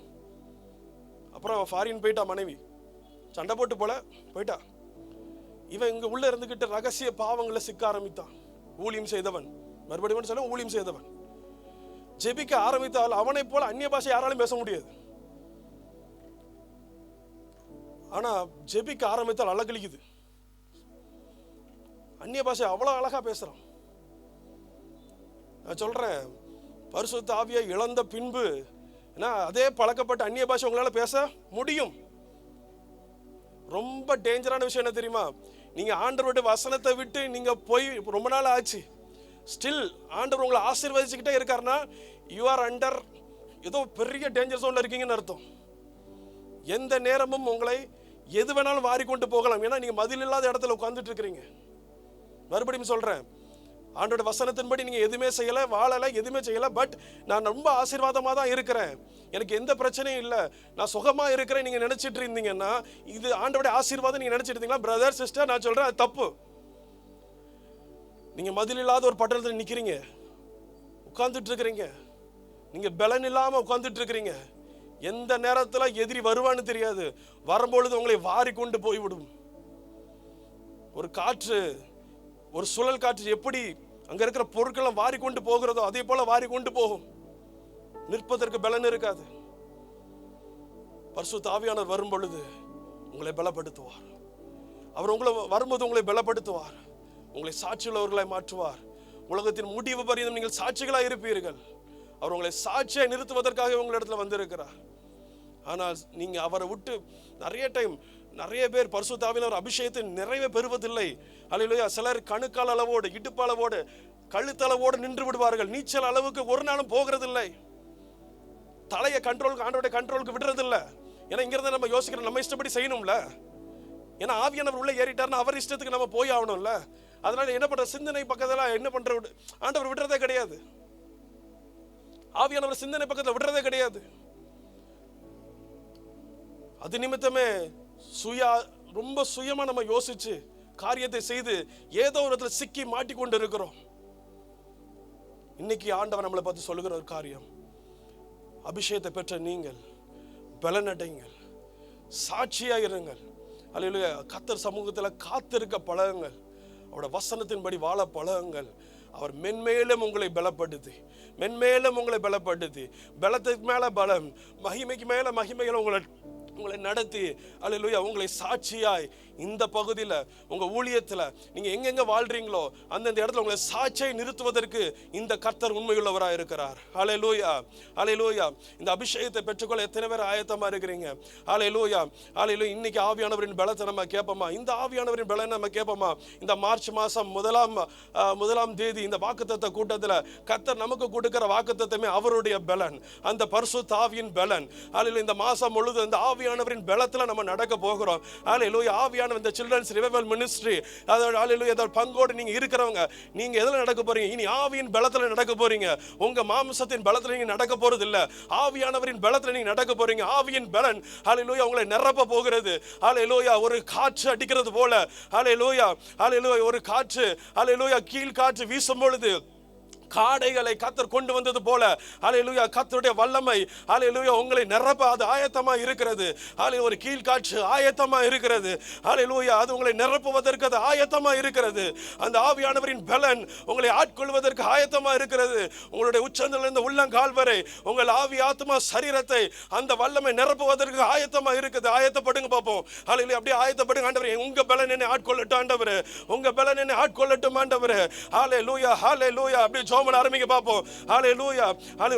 A: அப்புறம் ஃபாரின் போயிட்டா மனைவி, சண்டை போட்டு போயிட்டா. இவன் இங்க உள்ள இருந்துகிட்டு ரகசிய பாவங்களை சிக்க ஆரம்பித்தான். ஊழியம் செய்தவன், மறுபடியும் சொல்ல ஊழியம் செய்தவன் ஜெபிக்க ஆரம்பித்தால் அவனை போல அந்நிய பாஷை யாராலும் பேச முடியாது. ஆனா ஜெபிக்க ஆரம்பித்தால் அழகழிக்குது. அந்நிய பாஷை அவ்வளவு அழகா பேசுறான். நான் சொல்றேன், பரிசுத்த ஆவியை இழந்த பின்பு அதே பழக்கப்பட்ட அந்நிய பாஷை உங்களால பேச முடியும். ரொம்ப டேஞ்சரான விஷயம் என்ன தெரியுமா? நீங்க ஆண்டவருடைய வசனத்தை விட்டு நீங்க போய் ரொம்ப நாள் ஆச்சு, ஸ்டில் ஆண்டவர் உங்களை ஆசீர்வதிச்சுக்கிட்டே இருக்காருன்னா யூ ஆர் அண்டர் ஏதோ பெரிய டேஞ்சர் ஜோன்ல இருக்கீங்கன்னு அர்த்தம். எந்த நேரமும் உங்களை எது வேணாலும் வாரி கொண்டு போகலாம். ஏன்னா நீங்க மதில் இல்லாத இடத்துல உட்கார்ந்துட்டு இருக்கிறீங்க. மறுபடியும் சொல்றேன், ஆண்டோட வசனத்தின்படி நீங்க எதுவுமே செய்யல, வாழல, எதுவுமே செய்யல. பட் நான் ரொம்ப ஆசீர்வாதமா தான் இருக்கிறேன், எனக்கு எந்த பிரச்சனையும் இல்லை, நான் சுகமா இருக்கிறேன் நீங்க நினைச்சிட்டு இருந்தீங்கன்னா இது ஆண்டோட ஆசீர்வாதம் நீங்க நினைச்சிட்டு இருந்தீங்கன்னா பிரதர் சிஸ்டர் நான் சொல்றேன் அது தப்பு. நீங்க மதில் இல்லாத ஒரு பட்டணத்தில் நிக்கிறீங்க, உட்கார்ந்துட்டு இருக்கிறீங்க, நீங்க பலன் இல்லாம உட்கார்ந்துட்டு இருக்கிறீங்க. எந்த நேரத்துல எதிரி வருவான்னு தெரியாது, வரும்பொழுது உங்களை வாரி கொண்டு போய்விடும். ஒரு காற்று, ஒரு சுழல் காற்று எப்படி அங்க இருக்கிற பொருட்களை வாரி கொண்டு போகிறதோ அதே போல வாரி கொண்டு போகும். நிற்பதற்கு பலன் இருக்காது. பரிசுத்த ஆவியானவர் வரும் பொழுது உங்களை பலப்படுத்துவார். அவர் உங்களை வரும்போது உங்களை பலப்படுத்துவார், உங்களை சாட்சியுள்ளவர்களாய் மாற்றுவார். உலகத்தின் முடிவு பரியந்தம் நீங்கள் சாட்சிகளாய் இருப்பீர்கள். அவர் உங்களை சாட்சியை நிறுத்துவதற்காக உங்களிடத்துல வந்திருக்கிறார். ஆனால் நீங்க அவரை விட்டு நிறைய பேர் பரிசுத்த ஆவியானவர் அபிஷேகத்தை நிறைவே பெறுவதில்லை. அல்லேலூயா. சிலர் கணுக்கால் அளவோடு, இடுப்பளவோடு, கழுத்தளவோடு நின்று விடுவார்கள். நீச்சல் அளவுக்கு ஒரு நாளும் போகிறதில்லை. தலையை கண்ட்ரோலுக்கு, ஆண்டவருடைய கண்ட்ரோலுக்கு விடுறதில்லை. ஏன்னா இங்கிருந்து நம்ம யோசிக்கிறோம், நம்ம இஷ்டப்படி செய்யணும்ல. ஏன்னா ஆவியானவர் உள்ள ஏறிட்டாருன்னா அவர் இஷ்டத்துக்கு நம்ம போய் ஆகணும்ல. அதனால என்ன பண்ற, சிந்தனை பக்கத்துல என்ன பண்ற, ஆண்டவர் விடுறதே கிடையாது. ஆவியானவர் சிந்தனை பக்கத்துல விடுறதே கிடையாது. அது நிமித்தமே ரொம்ப சுயமா நம்ம யோசிச்சு காரியத்தை செய்து ஏதோ ஒரு இடத்துல சிக்கி மாட்டிக்கொண்டு இருக்கிறோம். இன்னைக்கு ஆண்டவர் நம்மளை பார்த்து சொல்லுகிற ஒரு காரியம், அபிஷேகத்தை பெற்ற நீங்கள் பலனடைங்கள், சாட்சியா இருங்கள். அல்லேலூயா. கர்த்தர் சமூகத்துல காத்திருக்க பழகுங்கள், அவருடைய வசனத்தின்படி வாழ பழகுங்கள். அவர் மென்மேலும் உங்களை பலப்படுத்தி, மென்மேலும் உங்களை பலப்படுத்தி, பலத்துக்கு மேல பலம், மகிமைக்கு மேல மகிமைகளை உங்களை நடத்தி, அல்லேலூயா, உங்களை சாட்சியாய் இந்த பகுதியில் உங்க ஊழியத்தில் நீங்க எங்கெங்க வாழ்றீங்களோ அந்தந்த இடத்துல உங்களை சாட்சியை நிறுத்துவதற்கு இந்த கர்த்தர் உண்மையுள்ளவராக இருக்கிறார். அல்லேலூயா, அல்லேலூயா. இந்த அபிஷேகத்தை பெற்றுக்கொள்ள எத்தனை பேர் ஆயத்தமா இருக்கிறீங்க? அல்லேலூயா, அல்லேலூயா. இன்னைக்கு ஆவியானவரின் பலத்தை நம்ம கேட்போமா? இந்த ஆவியானவரின் பலனை நம்ம கேட்போமா? இந்த மார்ச் மாசம் முதலாம் தேதி இந்த வாக்குத்தத்த கூட்டத்தில் கர்த்தர் நமக்கு கொடுக்கிற வாக்குத்தத்தமே அவருடைய பலன், அந்த பரிசுத்த ஆவியின் பலன். அல்லேலூயா. இந்த மாசம் முழுது இந்த ஆவியானவரின் பலத்துல நம்ம நடக்க போகிறோம். அல்லேலூயா. ஆவியான இந்த சில்ட்ரன்ஸ் ரிவைவல் மினிஸ்ட்ரி, அதோட பங்கோடு நீங்க இருக்கிறவங்க, நீங்க எதுல நடக்க போறீங்க? இனி ஆவியின் பலத்துல நடக்க போறீங்க. உங்க மாம்சத்தின் பலத்துல நீங்க நடக்க போறது இல்ல, ஆவியானவரின் பலத்துல நீங்க நடக்க போறீங்க. ஆவியின் பலன் ஹல்லேலூயா உங்களை நிரப்ப போகிறது. ஹல்லேலூயா. ஒரு காற்று அடிக்கிறது போல, ஹல்லேலூயா, ஹல்லேலூயா, ஒரு காற்று, ஹல்லேலூயா, கீழ் காற்று வீசும் பொழுது காடைகளை கர்த்தர் கொண்டு வந்தது போல, ஹல்லேலூயா, கர்த்தருடைய வல்லமை ஹல்லேலூயா உங்களை நிரப்ப அது ஆயத்தமா இருக்கிறது. ஹல்லேலூயா. ஒரு கீழ்காற்று ஆயத்தமா இருக்கிறது. ஹல்லேலூயா. அது உங்களை நிரப்புவதற்கு அது ஆயத்தமா இருக்கிறது. அந்த ஆவியானவரின் பலன் உங்களை ஆட்கொள்வதற்கு ஆயத்தமா இருக்கிறது. உங்களுடைய உச்சந்திலிருந்து உள்ளங்கால் வரை உங்கள் ஆவி ஆத்மா சரீரத்தை அந்த வல்லமை நிரப்புவதற்கு ஆயத்தமா இருக்குது. ஆயத்தப்படுங்க பாப்போம். ஹல்லேலூயா. அப்படியே ஆயத்தப்படுங்க. ஆண்டவரே, உங்க பலன் என்னை ஆட்கொள்ளட்டும் ஆண்டவரே, உங்க பலன் என்னை ஆட்கொள்ளட்டும் ஆண்டவரே. ஹல்லேலூயா, ஹல்லேலூயா. அப்படியே ஜோமன் ஆரம்பிங்க பாப்போம். ஹல்லேலூயா.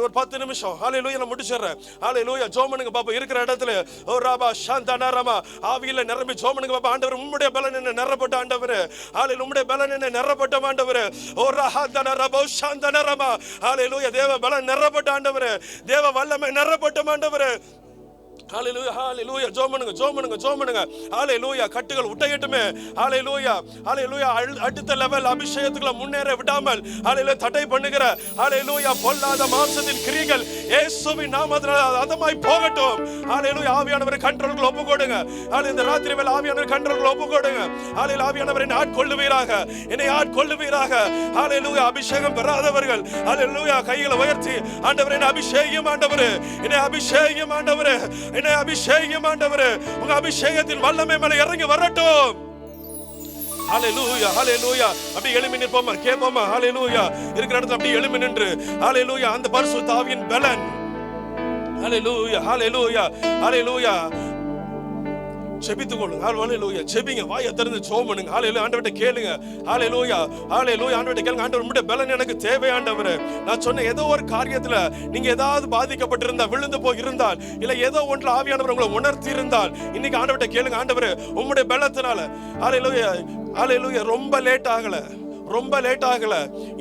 A: ஒரு 10 நிமிஷம் ஹல்லேலூயா நான் முடிச்சிடுறேன். ஹல்லேலூயா. ஜோமனுங்க பாப்போம். இருக்கிற இடத்துல ஓ ராபா சாந்தனரமா ஆவியில நிரம்பி ஜோமனுங்க பாப்போம். ஆண்டவரே, உம்முடைய பலன் என்ன நிரப்பட்ட ஆண்டவரே. ஹல்லேலூயா. உம்முடைய பலன் என்ன நிரப்பட்ட ஆண்டவரே. ஓ ரஹதனரபோ சாந்தனரமா. ஹல்லேலூயா. தேவ பலன் நிரப்பட்ட ஆண்டவரே, தேவ வல்லமை நிரப்பட்ட ஆண்டவரே. ஹல்லேலூயா, ஹல்லேலூயா. ஜோமனுங்க, ஜோமனுங்க, ஜோமனுங்க. ஹல்லேலூயா. கட்டுகள் உடையட்டுமே. ஹல்லேலூயா, ஹல்லேலூயா. அடுத்த லெவல் அபிஷேகத்துக்குள்ள முன்னேற விடாமல் ஹல்லேலூயா தடை பண்ணுகிற ஹல்லேலூயா பொல்லாத மாம்சத்தின் கிரியைகள் இயேசுவின் நாமத்தினால் அதமாய் போகட்டும். ஹல்லேலூயா. ஆவியானவரை கண்ட்ரோலுக்குள்ள ஒப்புக்கொடுங்க. ஹல்லேலூயா. இந்த ராத்திரி வேளை ஆவியானவரை கண்ட்ரோலுக்குள்ள ஒப்புக்கொடுங்க. ஹல்லேலூயா. ஆவியானவரை ஆட்கொள்ளுவீராக, என்னை ஆட்கொள்ளுவீராக. ஹல்லேலூயா. அபிஷேகம் பெறாதவர்கள் ஹல்லேலூயா கைகளை உயர்த்தி, ஆண்டவரே என்னை அபிஷேகம், ஆண்டவரே என்னை அபிஷேகம், ஆண்டவரே என்னை அபிஷேகம், ஆண்டவரே உங்க அபிஷேகத்தின் வல்லமை மேல இறங்கி வரட்டும். ஹல்லேலூயா, ஹல்லேலூயா. அப்படியே எழும்பி நிற்போமா, கேட்போமா? ஹல்லேலூயா. இருக்கிற இடத்துல அப்படியே எழும்பி நின்று ஹல்லேலூயா அந்த பரிசுத்த ஆவியின் பலன். ஹல்லேலூயா, ஹல்லேலூயா, ஹல்லேலூயா. ஜெபித்துக் கொள்ளுங்க. ஹalleluya. ஜெபிங்க, வாயை திறந்து ஜெபம் பண்ணுங்க. ஹalleluya. ஆண்டவர்ட்ட கேளுங்க. ஹalleluya. ஹalleluya. ஆண்டவர்ட்ட கேளுங்க. ஆண்டவர் உம்முடைய பலன் எனக்கு தேவை ஆண்டவரே. நான் சொன்ன ஏதோ ஒரு காரியத்துல நீங்க ஏதாவது பாதிக்கப்பட்டிருந்தா, விழுந்து போய் இருந்தால், இல்ல ஏதோ ஒன்றுல ஆவியானவர் உங்களை உணர்த்தி இருந்தால், இன்னைக்கு ஆண்டவர்ட்ட கேளுங்க. ஆண்டவரே உம்முடைய பலத்தினால ஹalleluya. ஹalleluya. ரொம்ப லேட் ஆகல, ரொம்ப லேட் ஆகல.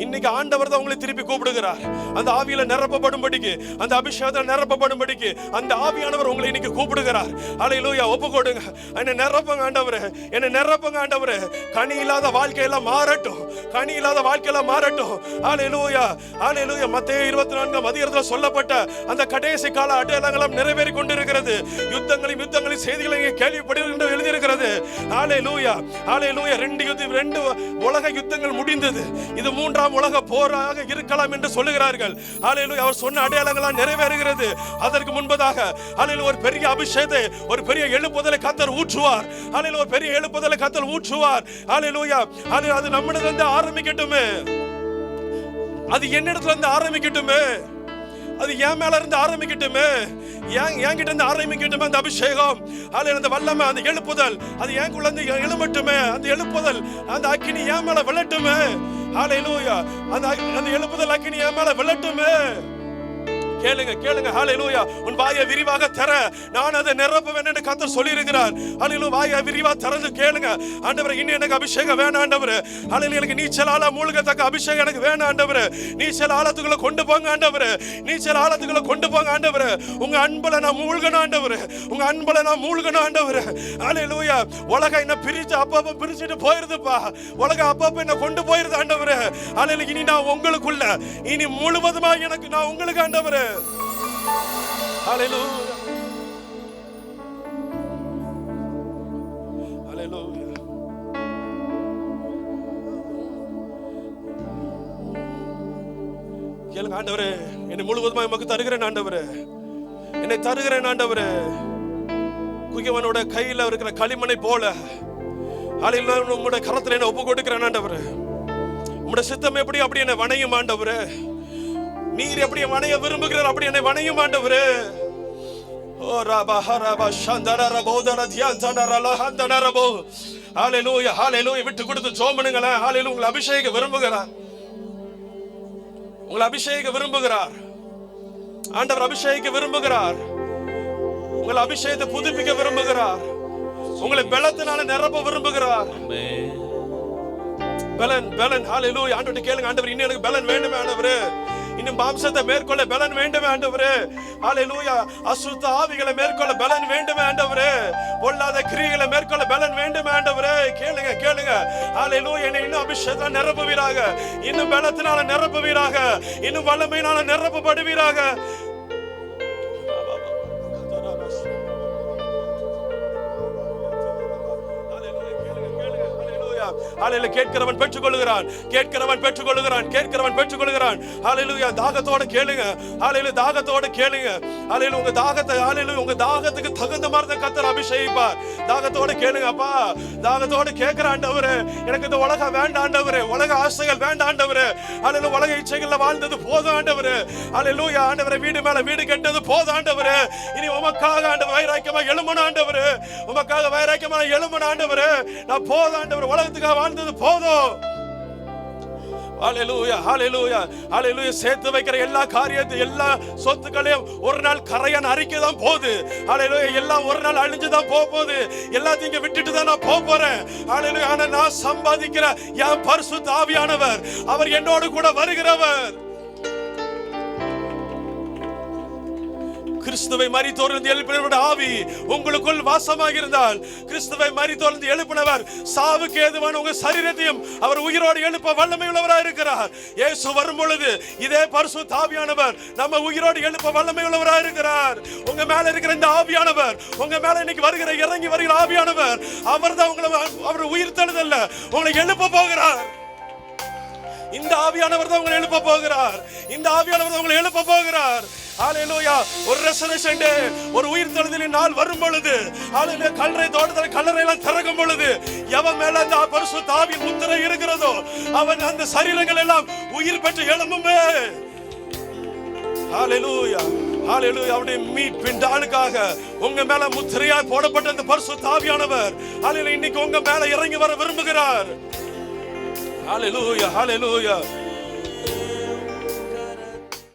A: இன்னைக்கு ஆண்டவர் தான் உங்களை திருப்பி கூப்பிடுகிறார். அந்த ஆவியில நிரப்பப்படும்படிக்கு, அந்த அபிஷேகத்துல நிரப்பப்படும்படிக்கு அந்த ஆவியானவர் உங்களை இன்னைக்கு கூப்பிடுகிறார். ஹalleluya. ஒப்பு கொடுங்க. என்னை நிரப்புங்க ஆண்டவரே, என்னை நிரப்புங்க ஆண்டவரே. கனி இல்லாத வாழ்க்கையெல்லாம் மாறட்டும், கனி இல்லாத வாழ்க்கையெல்லாம் மாறட்டும். ஹalleluya. ஹalleluya. மத்தேயு 24 அதிகாரத்துல சொல்லப்பட்ட அந்த கடைசி கால அடையாளங்களும் நிறைவேறி கொண்டிருக்கிறது. யுத்தங்களின் செய்திகளை கேள்விப்படுகின்ற எழுதி இருக்கிறது. ஹalleluya. ஹalleluya. ரெண்டு உலக யுத்தங்கள் முடிந்தது. இது மூன்றாம் உலக போராக இருக்கலாம் என்று சொல்லுகிறார்கள். ஹalleluya. அவர் சொன்ன அடையாளங்கள் நிறைவேறுகிறது. அதற்கு முன்பதாக ஹalleluya ஒரு பெரிய அபிஷேகத்தை, ஒரு பெரிய எழுப்புதலை கர்த்தர் ஊற்றுவார். ஹalleluya. ஒரு பெரிய எழுப்புதலை கர்த்தர் ஊற்றுவார். ஹalleluya. அது நம்மிடத்துல இருந்து ஆரம்பிக்கட்டுமே, அது என்னிடத்துல இருந்து ஆரம்பிக்கட்டுமே, அது என் மேல இருந்து ஆரம்பிக்கட்டுமே, என்கிட்ட இருந்து ஆரம்பிக்கட்டுமே. அந்த அபிஷேகம், அந்த வல்லமை, அந்த எழுப்புதல் அது எனக்குள்ள இருந்து எழுமட்டுமே. அந்த எழுப்புதல், அந்த அக்கினி என் மேல விழட்டுமே. ஹalleluya. அந்த எழுப்புதல் அக்கினி என் மேல விழட்டுமே. கேளுங்க, கேளுங்க. ஹalleluya. உன் வாயை விரிவாக தர, நான் அதை நிரப்புவேன் என்று கர்த்தர் சொல்லி இருக்கிறார். ஹalleluya. வாயை விரிவாக திறந்து கேளுங்க. ஆண்டவரே இன்னும் எனக்கு அபிஷேகம் வேணும் ஆண்டவரே. ஹalleluya. எனக்கு நீச்சலால மூழ்கத்தக்க அபிஷேகம் எனக்கு வேணும் ஆண்டவரே. நீச்சல் ஆழத்துக்குள்ள கொண்டு போங்க ஆண்டவரே. நீச்சல் ஆழத்துக்குள்ள கொண்டு போங்க ஆண்டவரே. உங்க அன்புல நான் மூழ்கணும் ஆண்டவரே. உங்க அன்புல நான் மூழ்கணும் ஆண்டவரே. ஹalleluya. உலகம் என்ன பிரிச்சு அப்பப்ப பிரிச்சுட்டு போயிருதுப்பா. உலகம் அப்பப்ப என்ன கொண்டு போயிருது ஆண்டவரே. ஹalleluya. இனி நான் உங்களுக்குள்ள, இனி முழுவதுமா எனக்கு நான் உங்களுக்கு ஆண்டவரே. Hallelujah. Hallelujah. கேளுங்க. ஆண்டவரே என்னை முழுவதுமாக உமக்கு தருகிறேன் ஆண்டவரே. என்னை தருகிறேன் ஆண்டவரே. குயவனோட கையில இருக்கிற களிமண்ணை போல ஹalleluya உம்முடைய கரத்துல என்னை ஒப்பு கொடுக்கிறேன் ஆண்டவரே. உம்முடைய சித்தம் எப்படி அப்படி என்னை வணையும் ஆண்டவரே. நீர் எப்படி வணைய விரும்புகிறார் அப்படி என்னை வணையும் ஆண்டவரே. ஓ ரபா ஹரபா சந்தர ரபோதர தியாந்தர லஹந்தர ரபோ. ஹalleluya. ஹalleluya. விட்டு கொடுத்து ஜெபம் பண்ணுங்களே. ஹalleluya. உங்களை அபிஷேக விரும்புகிறார், உங்களை அபிஷேக விரும்புகிறார் ஆண்டவர். அபிஷேக விரும்புகிறார், உங்களை அபிஷேகத்தை புதுப்பிக்க விரும்புகிறார், உங்களை பலத்தினால நிரப்ப விரும்புகிறார். பலன், பலன். ஹalleluya. ஆண்டவரே கேளுங்க. ஆண்டவர் இன்னும் எனக்கு பலன் வேண்டுமே ஆண்டவரே. இன்னும் மாம்சத்தை மேற்கொள்ள பலன் வேண்டுமே ஆண்டவரே. ஹalleluya. அசுத்த ஆவிகளை மேற்கொள்ள பலன் வேண்டுமே ஆண்டவரே. பொல்லாத கிரியைகளை மேற்கொள்ள பலன் வேண்டுமே ஆண்டவரே. கேளுங்க, கேளுங்க. ஹalleluya. என்னை இன்னும் அபிஷேகத்தால் நிரப்புவீராக, இன்னும் பலத்தினால நிரப்புவீராக, இன்னும் வல்லமையினால நிரப்பப்படுவீராக. ஹalleluya. கேட்கிறவன் பெற்றுக்கொள்கிறான், கேட்கிறவன் பெற்றுக்கொள்கிறான், கேட்கிறவன் பெற்றுக்கொள்கிறான். ஹalleluya. தாகத்தோட கேளுங்க. ஹalleluya. தாகத்தோட கேளுங்க. ஹalleluya. உங்க தாகத்தை, ஹalleluya உங்க தாகத்துக்கு தகுந்த மாதிரி தான் கர்த்தர் அபிஷேகிப்பார். தாகத்தோட கேளுங்க. அப்பா தாகத்தோட கேட்கிற ஆண்டவரே, எனக்கு இந்த உலகம் வேண்டாம் ஆண்டவரே, உலக ஆசைகள் வேண்டாம் ஆண்டவரே. ஹalleluya. உலக இச்சைகள்ல வாழ்ந்தது போதும் ஆண்டவரே. ஹalleluya. ஆண்டவரே வீடு மேல வீடு கட்டது போதும் ஆண்டவரே. இனி உமக்காக ஆண்டவரே வைராக்கியமா எழுமணும் ஆண்டவரே. உமக்காக வைராக்கியமா எழுமணும் ஆண்டவரே. நான் போதும் ஆண்டவரே, உலகத்துக்காக வாழ்ந்தது போதும். ஹalleluya. ஹalleluya. ஹalleluya. சேர்த்து வைக்கிற எல்லா காரியத்தையும், எல்லா சொத்துக்களையும் ஒரு நாள் கரையான் அரிக்க தான் போகுது. ஹalleluya. எல்லாம் ஒரு நாள் அழிஞ்சு தான் போகுது. எல்லாத்தையும் இங்க விட்டுட்டு தான் நான் போறேன். ஹalleluya. ஆனா நான் சம்பாதிக்கிற என் பரிசுத்த ஆவியானவர், அவர் என்னோடு கூட வருகிறவர். கிறிஸ்துவை மரித்தோரிலிருந்து எழுப்பினவருடைய ஆவி உங்களுக்குள் வாசமாக இருந்தால், கிறிஸ்துவை மரித்தோரிலிருந்து எழுப்பினவர் சாவுக்கு ஏதுவான உங்க சரீரத்தையும் அவர் உயிரோடு எழுப்ப வல்லமை உள்ளவராக இருக்கிறார். இயேசு வரும் பொழுது இதே பரிசுத்த ஆவியானவர் நம்ம உயிரோடு எழுப்ப வல்லமை உள்ளவராக இருக்கிறார். உங்க மேல இருக்கிற இந்த ஆவியானவர், உங்க மேல இன்னைக்கு வருகிற இறங்கி வருகிற ஆவியானவர், அவர்தான் உங்களை, அவர் உயிர் தழுதல்ல, உங்களை எழுப்ப போகிறார். இந்த ஆவியானவர் தான் உங்களை எழுப்ப போகிறார். இந்த ஆவியானவர் தான் உங்களை எழுப்ப போகிறார். ஹalleluya. ஒரு ரெசரேஷன் டே, ஒரு உயிர் தெழுதலின் நாள் வரும் பொழுது, ஹalleluya, கல்லறை தோட்டத்தில் கல்லறை எல்லாம் திறக்கும் பொழுது, எவன் மேல அந்த பரிசுத்த ஆவியின் முத்திரை இருக்கிறதோ அவன் அந்த சரீரங்கள் எல்லாம் உயிர் பெற்று எழும்புமே. ஹalleluya. ஹalleluya அவருடைய மீட்பின் நாளுக்காக உங்க மேல முத்திரையாய் போடப்பட்ட அந்த பரிசுத்த ஆவியானவர் ஹalleluya இன்னைக்கு உங்க மேல இறங்கி வர விரும்புகிறார். ஹalleluya ஹalleluya